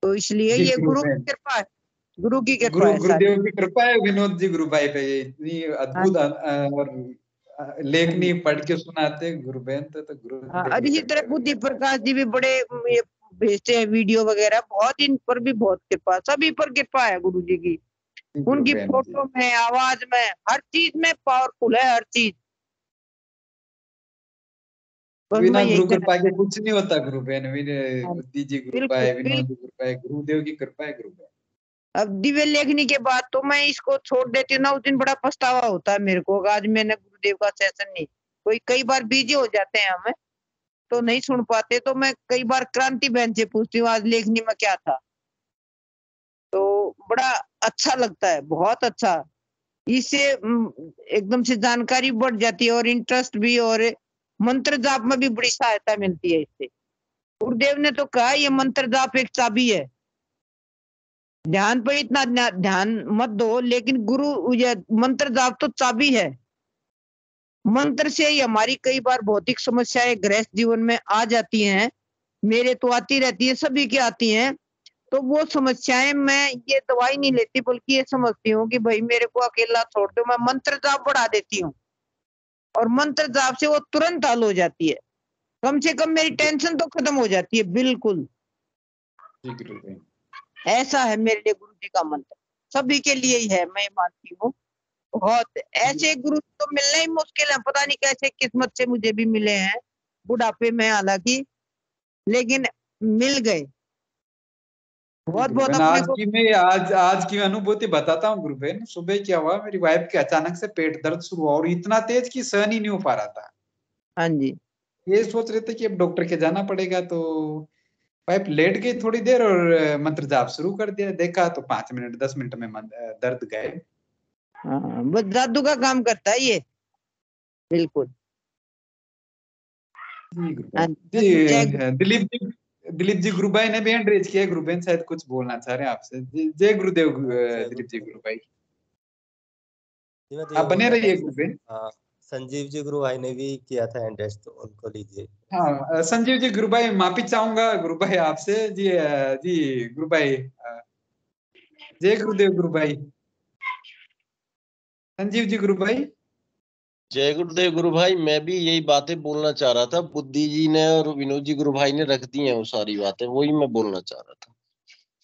तो इसलिए ये गुरु की कृपा है, गुरु की कृपा है, गुरुदेव की कृपा है विनोद जी गुरु भाई पे। इतनी अद्भुत और लेखनी पढ़ के सुनाते गुरु बहन तो गुरु। और इसी तरह बुद्धि प्रकाश जी भी बड़े ये भेजते हैं वीडियो वगैरह, बहुत, इन पर भी बहुत कृपा, सभी पर कृपा है गुरु जी की। उनकी फोटो में, आवाज में, हर चीज में पावरफुल है, हर चीज। बिना गुरु कृपा के कुछ नहीं होता गुरु बहन। बुद्धि जी गुरु भाई, विनोद जी गुरु भाई, गुरुदेव की कृपा है गुरु बहन। अब दिव्य लेखनी के बाद तो मैं इसको छोड़ देती हूँ ना, उस दिन बड़ा पछतावा होता है मेरे को। आज मैंने गुरुदेव का सेशन नहीं, कई बार बिजी हो जाते हैं हमें, तो नहीं सुन पाते। तो मैं कई बार क्रांति बहन से पूछती हूँ आज लेखनी में क्या था, तो बड़ा अच्छा लगता है, बहुत अच्छा। इससे एकदम से जानकारी बढ़ जाती है और इंटरेस्ट भी, और मंत्र जाप में भी बड़ी सहायता मिलती है इससे। गुरुदेव ने तो कहा ये मंत्र जाप एक चाबी है, ध्यान पर इतना ध्यान मत दो, लेकिन गुरु ये मंत्र जाप तो चाबी है। मंत्र से ही हमारी कई बार भौतिक समस्याएं गृहस्थ जीवन में आ जाती हैं, मेरे तो आती रहती है, सभी की आती हैं। तो वो समस्याएं, मैं ये दवाई नहीं लेती, बल्कि ये समझती हूँ कि भाई मेरे को अकेला छोड़ दो, मैं मंत्र जाप बढ़ा देती हूँ, और मंत्र जाप से वो तुरंत हल हो जाती है। कम से कम मेरी टेंशन तो खत्म हो जाती है, बिल्कुल। ऐसा है मेरे लिए गुरु जी का मंत्र, सभी के लिए ही है, मैं मानती हूँ। बहुत ऐसे गुरु तो मिलना ही मुश्किल है, पता नहीं कैसे किस्मत से मुझे भी मिले हैं बुढ़ापे में, हालांकि, लेकिन मिल गए। बहुत बहुत आज की अनुभूति बताता हूँ गुरु बहन। सुबह क्या हुआ, मेरी वाइफ के अचानक से पेट दर्द शुरू हुआ, और इतना तेज कि सहन ही नहीं हो पा रहा था। हाँ जी। ये सोच रहे थे कि अब डॉक्टर के जाना पड़ेगा, तो वाइफ लेट गई थोड़ी देर और मंत्र जाप शुरू कर दिया। देखा तो 5 मिनट 10 मिनट में दर्द गए। हाँ, बस जादू का काम करता है ये, बिल्कुल। जी गुरु हाँ, भाई जय जी। दिलीप जी गुरु भाई ने भी हैंड रेज किया है। गुरु भाई शायद कुछ बोलना चाह रहे हैं आपसे। जय गुरुदेव जय दिलीप जी गुरुदेव गुरु भाई। जी। मैं तो आप ये बने बोल रहा रहिए था गुरु भाई। हाँ, संजीव जी गुरु भाई ने भी किया था एंड्रेस, तो उनको लीजिए। हाँ संजीव जी गुरु भाई, माफी चाहूंगा गुरु भाई आपसे जी। जी गुरु भाई जय गुरुदेव गुरु भाई। संजीव जी गुरु भाई। जय गुरुदेव गुरु भाई। मैं भी यही बातें बोलना चाह रहा था। बुद्धि जी ने और विनोद जी गुरु भाई ने रख दी हैं वो सारी बातें, वही मैं बोलना चाह रहा था।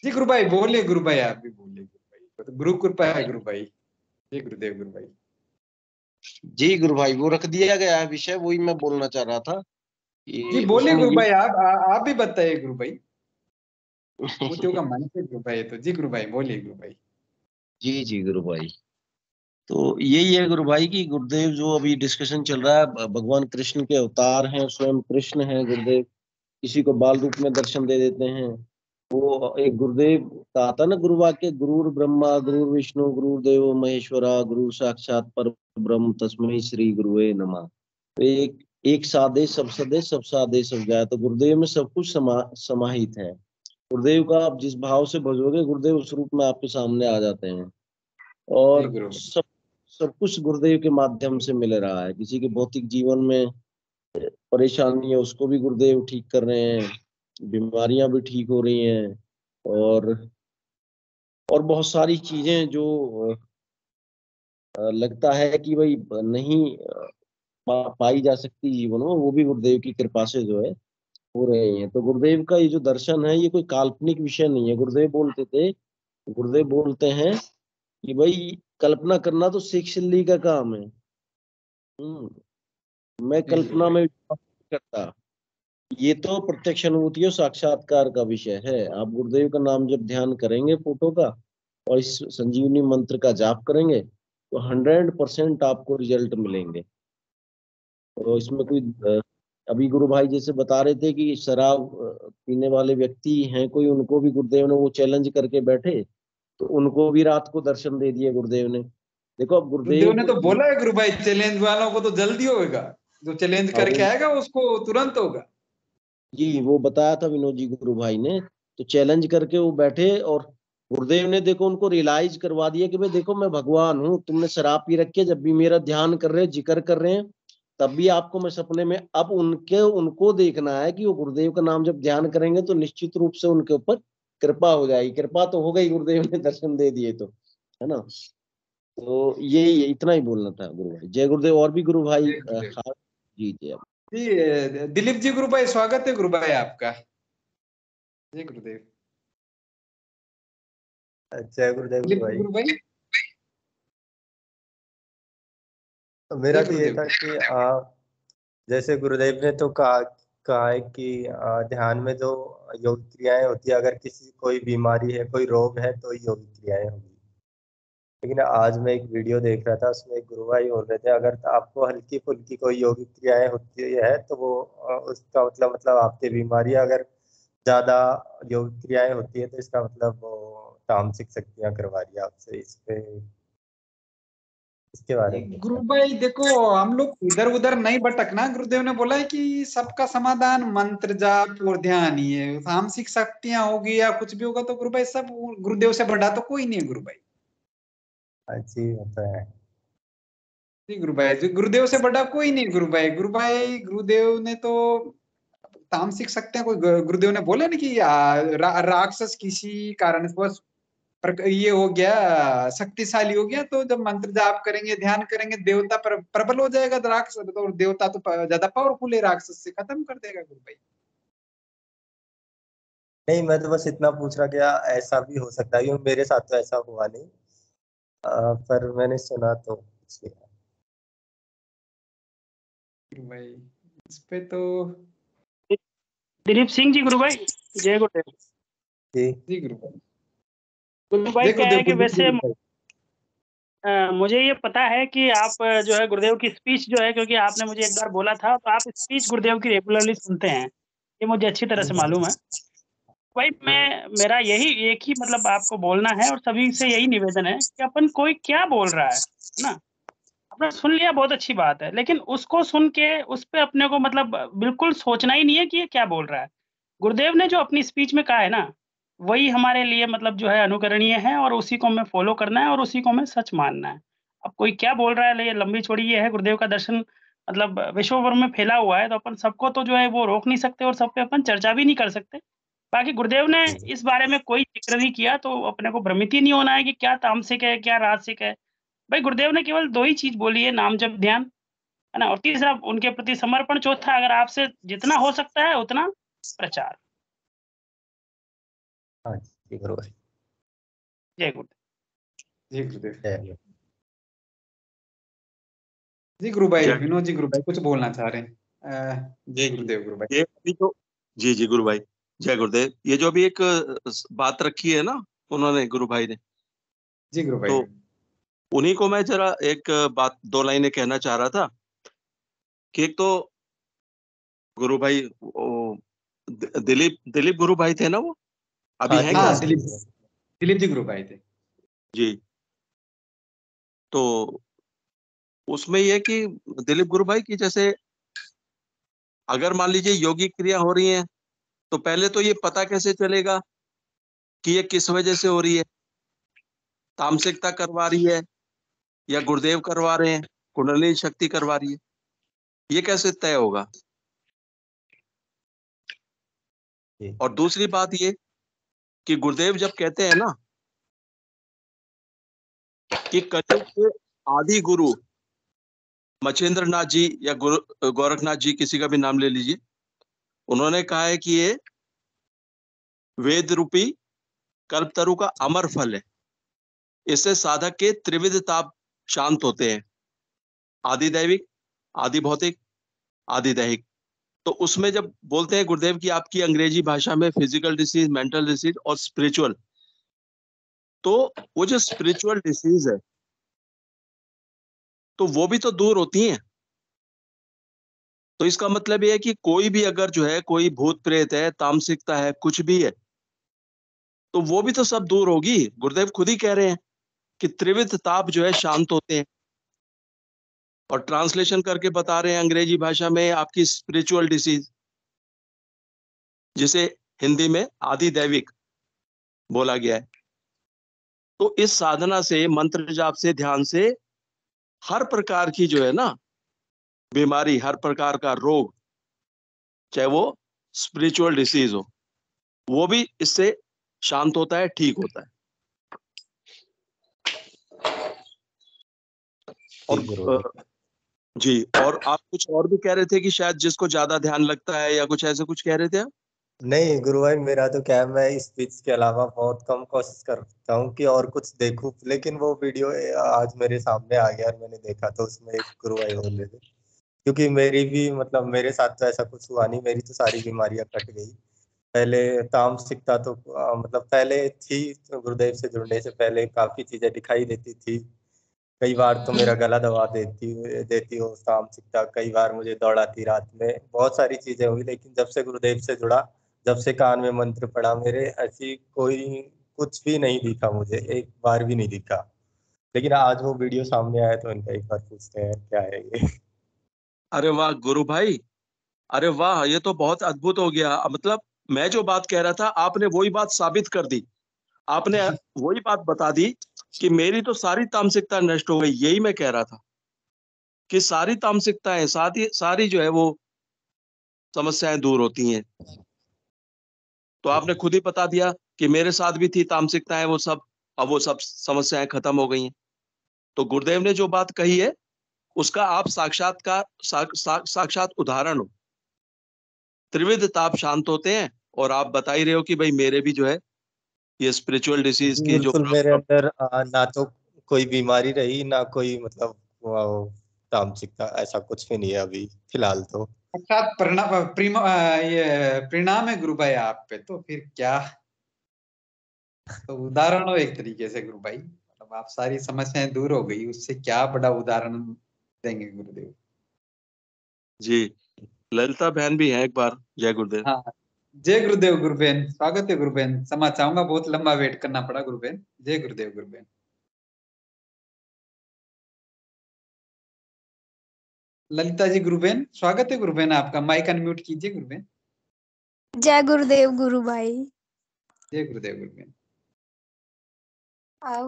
जी गुरु भाई बोलिए गुरु भाई, आप भी बोलिए गुरु भाई। तो गुरु कृपा है गुरु भाई। जय गुरुदेव गुरु भाई। जी गुरु भाई, वो रख दिया गया है विषय, वही मैं बोलना चाह रहा था जी कि बोलिए उसमें गुरु ये भाई, आप भी बताइए गुरु भाई। पूछो का मन से गुरु भाई। तो जी गुरु भाई बोलिए गुरु भाई। जी जी गुरु भाई। तो यही है गुरु भाई कि गुरुदेव जो अभी डिस्कशन चल रहा है, भगवान कृष्ण के अवतार हैं, स्वयं कृष्ण हैं गुरुदेव। किसी को बाल रूप में दर्शन दे देते हैं। वो एक गुरुदेव कहा था ना, गुरु वाक्य, गुरुर ब्रह्मा गुरुर विष्णु गुरुदेव महेश्वरा गुरु साक्षात पर ब्रह्म तस्मै श्री गुरुवे नमः। तो एक सादे सब सदे, सब सादे सब जाए। तो गुरुदेव में सब कुछ समाहित है। गुरुदेव का आप जिस भाव से भजोगे, गुरुदेव उस रूप में आपके सामने आ जाते हैं। जी और गुरु। सब कुछ गुरुदेव के माध्यम से मिल रहा है। किसी के भौतिक जीवन में परेशानी है, उसको भी गुरुदेव ठीक कर रहे हैं। बीमारियां भी ठीक हो रही हैं। और बहुत सारी चीजें जो लगता है कि भाई नहीं पाई जा सकती जीवन में, वो भी गुरुदेव की कृपा से जो है हो रहे हैं। तो गुरुदेव का ये जो दर्शन है, ये कोई काल्पनिक विषय नहीं है। गुरुदेव बोलते हैं कि भाई कल्पना करना तो शेख चिल्ली का काम है। मैं जी गुरु कल्पना भाई। में विश्वास नहीं करता। ये तो प्रत्यक्ष अनुभूति और साक्षात्कार का विषय है। आप गुरुदेव का नाम जब ध्यान करेंगे फोटो का, और इस संजीवनी मंत्र का जाप करेंगे, तो 100% आपको रिजल्ट मिलेंगे। तो इसमें कोई अभी गुरु भाई जैसे बता रहे थे कि शराब पीने वाले व्यक्ति हैं कोई, उनको भी गुरुदेव ने वो चैलेंज करके बैठे, तो उनको भी रात को दर्शन दे दिए गुरुदेव ने। देखो अब गुरुदेव गुरुदेव ने तो बोला है गुरु भाई, चैलेंज वालों को तो जल्दी होगा। जो चैलेंज करके वो आएगा उसको तुरंत होगा। जी वो बताया था विनोद जी गुरु भाई ने। तो चैलेंज करके वो बैठे, और गुरुदेव ने देखो उनको रियलाइज करवा दिया कि भाई देखो मैं भगवान हूँ। तुमने शराब पी रखी है, जब भी मेरा ध्यान कर रहे हैं, जिक्र कर रहे हैं, तब भी आपको मैं सपने में। अब उनको देखना है कि वो गुरुदेव का नाम जब ध्यान करेंगे तो निश्चित रूप से उनके ऊपर कृपा हो जाएगी। कृपा तो हो गई, गुरुदेव ने दर्शन दे दिए तो, है ना। तो यही इतना ही बोलना था गुरु भाई। जय गुरुदेव। और भी गुरु भाई जय गुरुदेव। हाँ जी जी। जी दिलीप जी गुरु भाई, स्वागत है गुरु भाई आपका। जय गुरुदेव। जय गुरुदेव गुरु दिलीप जी भाई। गुरु भाई। तो मेरा जय तो ये गुरुदेव। था कि जैसे गुरुदेव ने तो कहा है कि ध्यान में जो योग क्रियाएं होती है, अगर किसी कोई बीमारी है, कोई रोग है, तो योग क्रियाएं होगी। लेकिन आज मैं एक वीडियो देख रहा था, उसमें एक गुरु भाई बोल रहे थे अगर आपको हल्की फुल्की कोई योगिक क्रियाएं होती है तो वो उसका मतलब आपकी बीमारी, अगर ज्यादा योग क्रियाएं होती है तो इसका मतलब वो तामसिक शक्तियां करवा रही है आपसे। इसके बारे में गुरु भाई देखो, हम लोग इधर उधर नहीं भटकना। गुरुदेव ने बोला है कि सबका समाधान मंत्र जाप और ध्यान ही है। तामसिक शक्तियां होगी या कुछ भी होगा तो गुरु भाई सब गुरुदेव से बढ़ा तो कोई नहीं है गुरु भाई। अच्छी होता है। जी गुरु भाई, जी गुरुदेव से बड़ा कोई नहीं गुरु भाई। गुरुदेव ने तो तामसिक शक्तियां कोई गुरुदेव ने बोले ना कि राक्षस किसी कारण बस ये हो गया, शक्तिशाली हो गया, तो जब मंत्र जाप करेंगे ध्यान करेंगे देवता प्रबल हो जाएगा। राक्षस तो देवता तो ज्यादा पावरफुल है, राक्षस से खत्म कर देगा गुरु भाई। नहीं, मैं तो बस इतना पूछ रहा क्या ऐसा भी हो सकता है, क्योंकि मेरे साथ तो ऐसा हुआ नहीं, पर मैंने सुना तो इसलिए। गुरु भाई इस पे तो दिलीप सिंह जी गुरु भाई, जय गुरुदेव। जी जी गुरु भाई। गुरु भाई जय क्या है गुरुदेव कि कुलदीप जी वैसे गुरु भाई। मुझे ये पता है कि आप जो है गुरुदेव की स्पीच जो है, क्योंकि आपने मुझे एक बार बोला था, तो आप स्पीच गुरुदेव की रेगुलरली सुनते हैं, ये मुझे अच्छी तरह से मालूम है। भाई मेरा यही एक ही मतलब आपको बोलना है और सभी से यही निवेदन है कि अपन कोई क्या बोल रहा है ना, आपने सुन लिया, बहुत अच्छी बात है, लेकिन उसको सुन के उस पे अपने को मतलब बिल्कुल सोचना ही नहीं है कि ये क्या बोल रहा है। गुरुदेव ने जो अपनी स्पीच में कहा है ना, वही हमारे लिए मतलब जो है अनुकरणीय है, और उसी को हमें फॉलो करना है और उसी को हमें सच मानना है। अब कोई क्या बोल रहा है, ये लंबी चौड़ी ये है, गुरुदेव का दर्शन मतलब विश्व भर में फैला हुआ है, तो अपन सबको तो जो है वो रोक नहीं सकते और सब पे अपन चर्चा भी नहीं कर सकते। बाकी गुरुदेव ने इस बारे में कोई जिक्र नहीं किया, तो अपने को भ्रमित ही नहीं होना है कि क्या तामसिक है, क्या राजसिक है। भाई गुरुदेव ने केवल 2 ही चीज बोली है, नाम जप ध्यान, है ना, और तीसरा उनके प्रति समर्पण, चौथा अगर आपसे जितना हो सकता है उतना प्रचार। हाँ जी गुरु भाई। जय गुरुदेव। जी गुरुदेव। जय जी गुरु भाई, जय विनोद जी गुरु भाई कुछ बोलना चाह रहे हैं। जय गुरुदेव गुरु भाई। ये अभी तो जी गुरु भाई, जय गुरुदेव। ये जो अभी एक बात रखी है ना उन्होंने, गुरु भाई ने, जी गुरु भाई। तो उन्हीं को मैं जरा एक बात 2 लाइनें कहना चाह रहा था कि एक तो गुरु भाई दिलीप गुरु भाई थे ना, वो अभी हाँ हैं जी क्या? हाँ, दिलीप जी गुरु भाई थे। जी। तो उसमें ये कि दिलीप गुरु भाई की जैसे अगर मान लीजिए योगी क्रिया हो रही है, तो पहले तो ये पता कैसे चलेगा कि ये किस वजह से हो रही है? तामसिकता करवा रही है या गुरुदेव करवा रहे हैं, कुंडलिनी शक्ति करवा रही है, ये कैसे तय होगा? और दूसरी बात ये कि गुरुदेव जब कहते हैं ना कि कलयुग के आदि गुरु मच्छिंद्र नाथ जी या गुरु गोरखनाथ जी, किसी का भी नाम ले लीजिए, उन्होंने कहा है कि ये वेद रूपी कल्पतरु का अमर फल है, इससे साधक के त्रिविध ताप शांत होते हैं, आदि दैविक, आदि भौतिक, आदि दैहिक। तो उसमें जब बोलते हैं गुरुदेव की आपकी अंग्रेजी भाषा में फिजिकल डिसीज, मेंटल डिसीज और स्पिरिचुअल, तो वो जो स्पिरिचुअल डिसीज है तो वो भी तो दूर होती हैं। तो इसका मतलब ये है कि कोई भी अगर जो है, कोई भूत प्रेत है, तामसिकता है, कुछ भी है, तो वो भी तो सब दूर होगी। गुरुदेव खुद ही कह रहे हैं कि त्रिविध ताप जो है शांत होते हैं, और ट्रांसलेशन करके बता रहे हैं अंग्रेजी भाषा में आपकी स्पिरिचुअल डिसीज, जिसे हिंदी में आदि दैविक बोला गया है। तो इस साधना से, मंत्र जाप से, ध्यान से हर प्रकार की जो है ना बीमारी, हर प्रकार का रोग, चाहे वो स्पिरिचुअल डिसीज हो, वो भी इससे शांत होता है, ठीक होता है। और जी, और आप कुछ और भी कह रहे थे कि शायद जिसको ज्यादा ध्यान लगता है या कुछ ऐसे कुछ कह रहे थे आप? नहीं गुरु भाई, मेरा तो क्या है, मैं इस स्पीच के अलावा बहुत कम कोशिश करता हूँ कि और कुछ देखूं, लेकिन वो वीडियो आज मेरे सामने आ गया और मैंने देखा, तो उसमें एक गुरु भाई बोल रहे थे, क्योंकि मेरी भी मतलब मेरे साथ तो ऐसा कुछ हुआ नहीं, मेरी तो सारी बीमारियां कट गई। पहले तामसिकता तो मतलब पहले थी, तो गुरुदेव से जुड़ने से पहले काफी चीजें दिखाई देती थी। कई बार तो मेरा गला दबा देती देती हो तामसिकता, कई बार मुझे दौड़ाती रात में, बहुत सारी चीजें हुई। लेकिन जब से गुरुदेव से जुड़ा, जब से कान में मंत्र पड़ा, मेरे ऐसी कोई कुछ भी नहीं दिखा, मुझे एक बार भी नहीं दिखा। लेकिन आज वो वीडियो सामने आया तो इनका एक बार पूछते हैं क्या है ये। अरे वाह गुरु भाई, अरे वाह, ये तो बहुत अद्भुत हो गया। मतलब मैं जो बात कह रहा था, आपने वही बात साबित कर दी। आपने वही बात बता दी कि मेरी तो सारी तामसिकता नष्ट हो गई। यही मैं कह रहा था कि सारी तामसिकताएं, सारी जो है वो समस्याएं दूर होती हैं। तो आपने खुद ही बता दिया कि मेरे साथ भी थी तामसिकताएं, वो सब, अब वो सब समस्याएं खत्म हो गई हैं। तो गुरुदेव ने जो बात कही है उसका आप साक्षात उदाहरण हो। त्रिविध ताप शांत होते हैं, और आप बता ही रहे हो कि भाई मेरे भी जो है ये स्पिरिचुअल डिसीज की जो बिल्कुल, मेरे अंदर ना तो कोई बीमारी रही, ना कोई मतलब तामसिकता, ऐसा कुछ भी नहीं है अभी फिलहाल तो। साक्षात ये परिणाम है गुरु भाई आप पे, तो फिर क्या, तो उदाहरण हो एक तरीके से गुरु भाई, मतलब आप सारी समस्याएं दूर हो गई, उससे क्या बड़ा उदाहरण देंगे गुरुदेव। जी, ललिता बहन भी है एक बार। जय गुरुदेव। हाँ, जय गुरुदेव गुरुबेन, स्वागत है गुरुबेन, क्षमा चाहूंगा बहुत लंबा वेट करना पड़ा गुरुबेन। जय गुरुदेव गुरुबेन। ललिता जी गुरुबेन, स्वागत है गुरुबेन आपका। माइक अनम्यूट कीजिए गुरुबेन। जय गुरुदेव गुरु भाई। जय गुरुदेव गुरुबेन।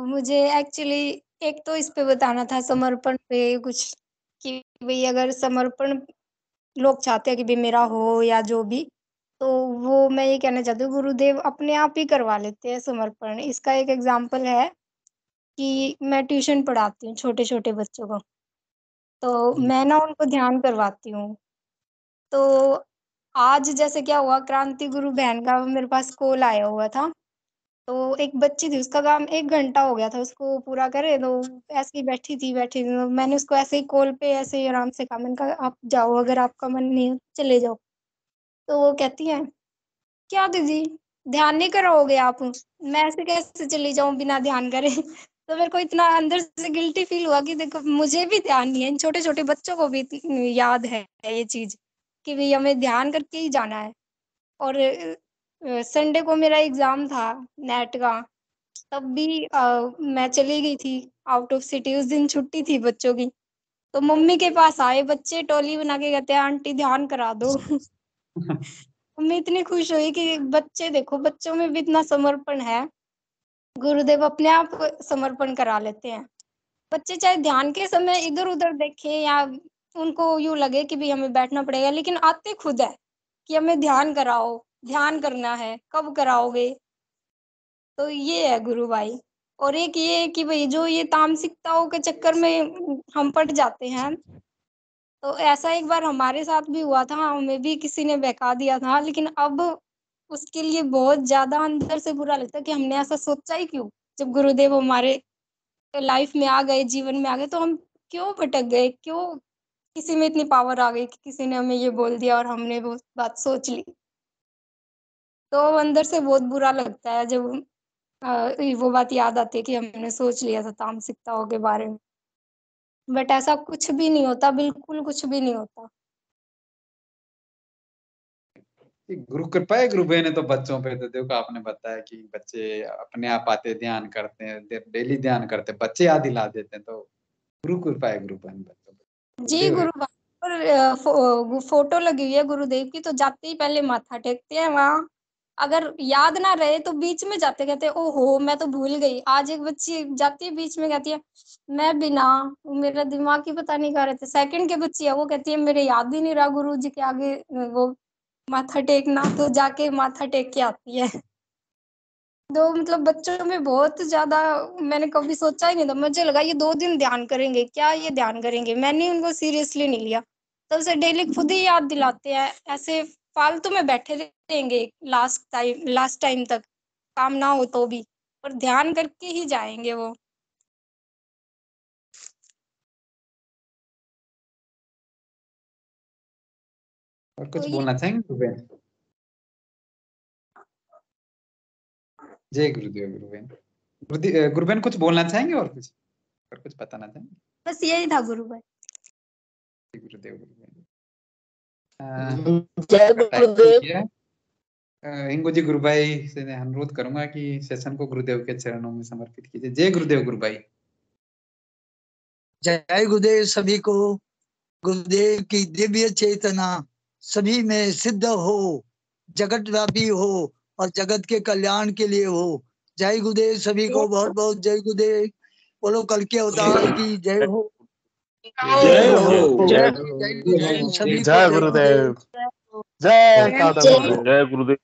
मुझे एक्चुअली एक तो इस पे बताना था समर्पण पे कुछ, कि भाई अगर समर्पण लोग चाहते हैं कि भाई मेरा हो या जो भी, तो वो मैं ये कहना चाहती हूँ गुरुदेव अपने आप ही करवा लेते हैं समर्पण। इसका एक एग्जाम्पल है कि मैं ट्यूशन पढ़ाती हूँ छोटे छोटे बच्चों को, तो मैं ना उनको ध्यान करवाती हूँ। तो आज जैसे क्या हुआ, क्रांति गुरु बहन का मेरे पास कॉल आया हुआ था। तो एक बच्ची थी, उसका काम 1 घंटा हो गया था उसको पूरा करे, तो ऐसे ही बैठी थी तो मैंने उसको ऐसे ही कॉल पे ऐसे ही आराम से कहा, मैंने कहा आप जाओ, अगर आपका मन नहीं है चले जाओ। तो वो कहती है क्या दीदी ध्यान नहीं कराओगे आप, मैं ऐसे कैसे चली जाऊं बिना ध्यान करे। तो मेरे को इतना अंदर से गिल्टी फील हुआ कि देखो मुझे भी ध्यान नहीं है, इन छोटे छोटे बच्चों को भी याद है ये चीज कि भाई हमें ध्यान करके ही जाना है। और संडे को मेरा एग्जाम था नेट का, तब भी मैं चली गई थी आउट ऑफ सिटी, उस दिन छुट्टी थी बच्चों की। तो मम्मी के पास आए बच्चे टोली बना के, कहते हैं आंटी ध्यान करा दो। मम्मी इतनी खुश हुई कि बच्चे देखो, बच्चों में भी इतना समर्पण है, गुरुदेव अपने आप समर्पण करा लेते हैं। बच्चे चाहे ध्यान के समय इधर उधर देखें या उनको यूं लगे कि भी हमें बैठना पड़ेगा, लेकिन आते खुद है कि हमें ध्यान कराओ, ध्यान करना है, कब कराओगे। तो ये है गुरु भाई। और एक ये कि भाई जो ये तामसिकताओं के चक्कर में हम पड़ जाते हैं, तो ऐसा एक बार हमारे साथ भी हुआ था, हमें भी किसी ने बहका दिया था, लेकिन अब उसके लिए बहुत ज्यादा अंदर से बुरा लगता है कि हमने ऐसा सोचा ही क्यों। जब गुरुदेव हमारे लाइफ में आ गए, जीवन में आ गए, तो हम क्यों भटक गए, क्यों किसी में इतनी पावर आ गई कि किसी ने हमें ये बोल दिया और हमने वो बात सोच ली। तो अंदर से बहुत बुरा लगता है जब वो बात याद आती है कि हमने सोच लिया था तामसिकताओं के बारे में, बट ऐसा कुछ भी नहीं होता, बिल्कुल कुछ भी नहीं होता। गुरु कृपा है गुरुबेन ने तो बच्चों पे, तो देखो आपने बताया कि बच्चे अपने आप आते ध्यान करते हैं, डेली ध्यान करते हैं, बच्चे याद दिला देते हैं, तो गुरु कृपा है गुरुबेन बच्चों पे। जी गुरु पर फोटो लगी हुई है गुरुदेव की, तो जाते ही पहले माथा टेकते हैं वहाँ। अगर याद ना रहे तो बीच में जाते कहते ओहो मैं तो भूल गई। आज एक बच्ची जाती है बीच में, कहती है मैं बिना, मेरा दिमाग ही पता नहीं कह रहे थे, सेकंड के बच्ची है, वो कहती है मेरे याद ही नहीं रहा गुरु जी के आगे वो माथा टेकना, तो जाके माथा टेक के आती है। तो मतलब बच्चों में बहुत ज्यादा, मैंने कभी सोचा ही नहीं था, मुझे लगा ये 2 दिन ध्यान करेंगे, क्या ये ध्यान करेंगे, मैंने उनको सीरियसली नहीं लिया। तब से डेली खुद ही याद दिलाते हैं, ऐसे फालतू में बैठे रहेंगे लास्ट टाइम तक, काम ना हो तो भी, और ध्यान करके ही जाएंगे वो। और कुछ बोलना चाहेंगे गुरुबेन? जय गुरुदेव गुरुबेन। गुरुबेन कुछ बोलना चाहेंगे और कुछ बताना चाहेंगे? बस यही था गुरु भाई। गुरुदेव गुरुबेन। जय गुरुदेव। हिंगू जी गुरु भाई से अनुरोध करूंगा कि सेशन को गुरुदेव के चरणों में समर्पित कीजिए। जय गुरुदेव गुरु भाई। जय गुरुदेव सभी को। गुरुदेव की दिव्य चेतना सभी में सिद्ध हो, जगत व्यापी हो और जगत के कल्याण के लिए हो। जय गुरुदेव सभी को, बहुत बहुत जय गुरुदेव। बोलो कल के अवतार की जय हो। जय हो। जय गुरुदेव सभी को। जय गुरुदेव। जय जय गुरुदेव।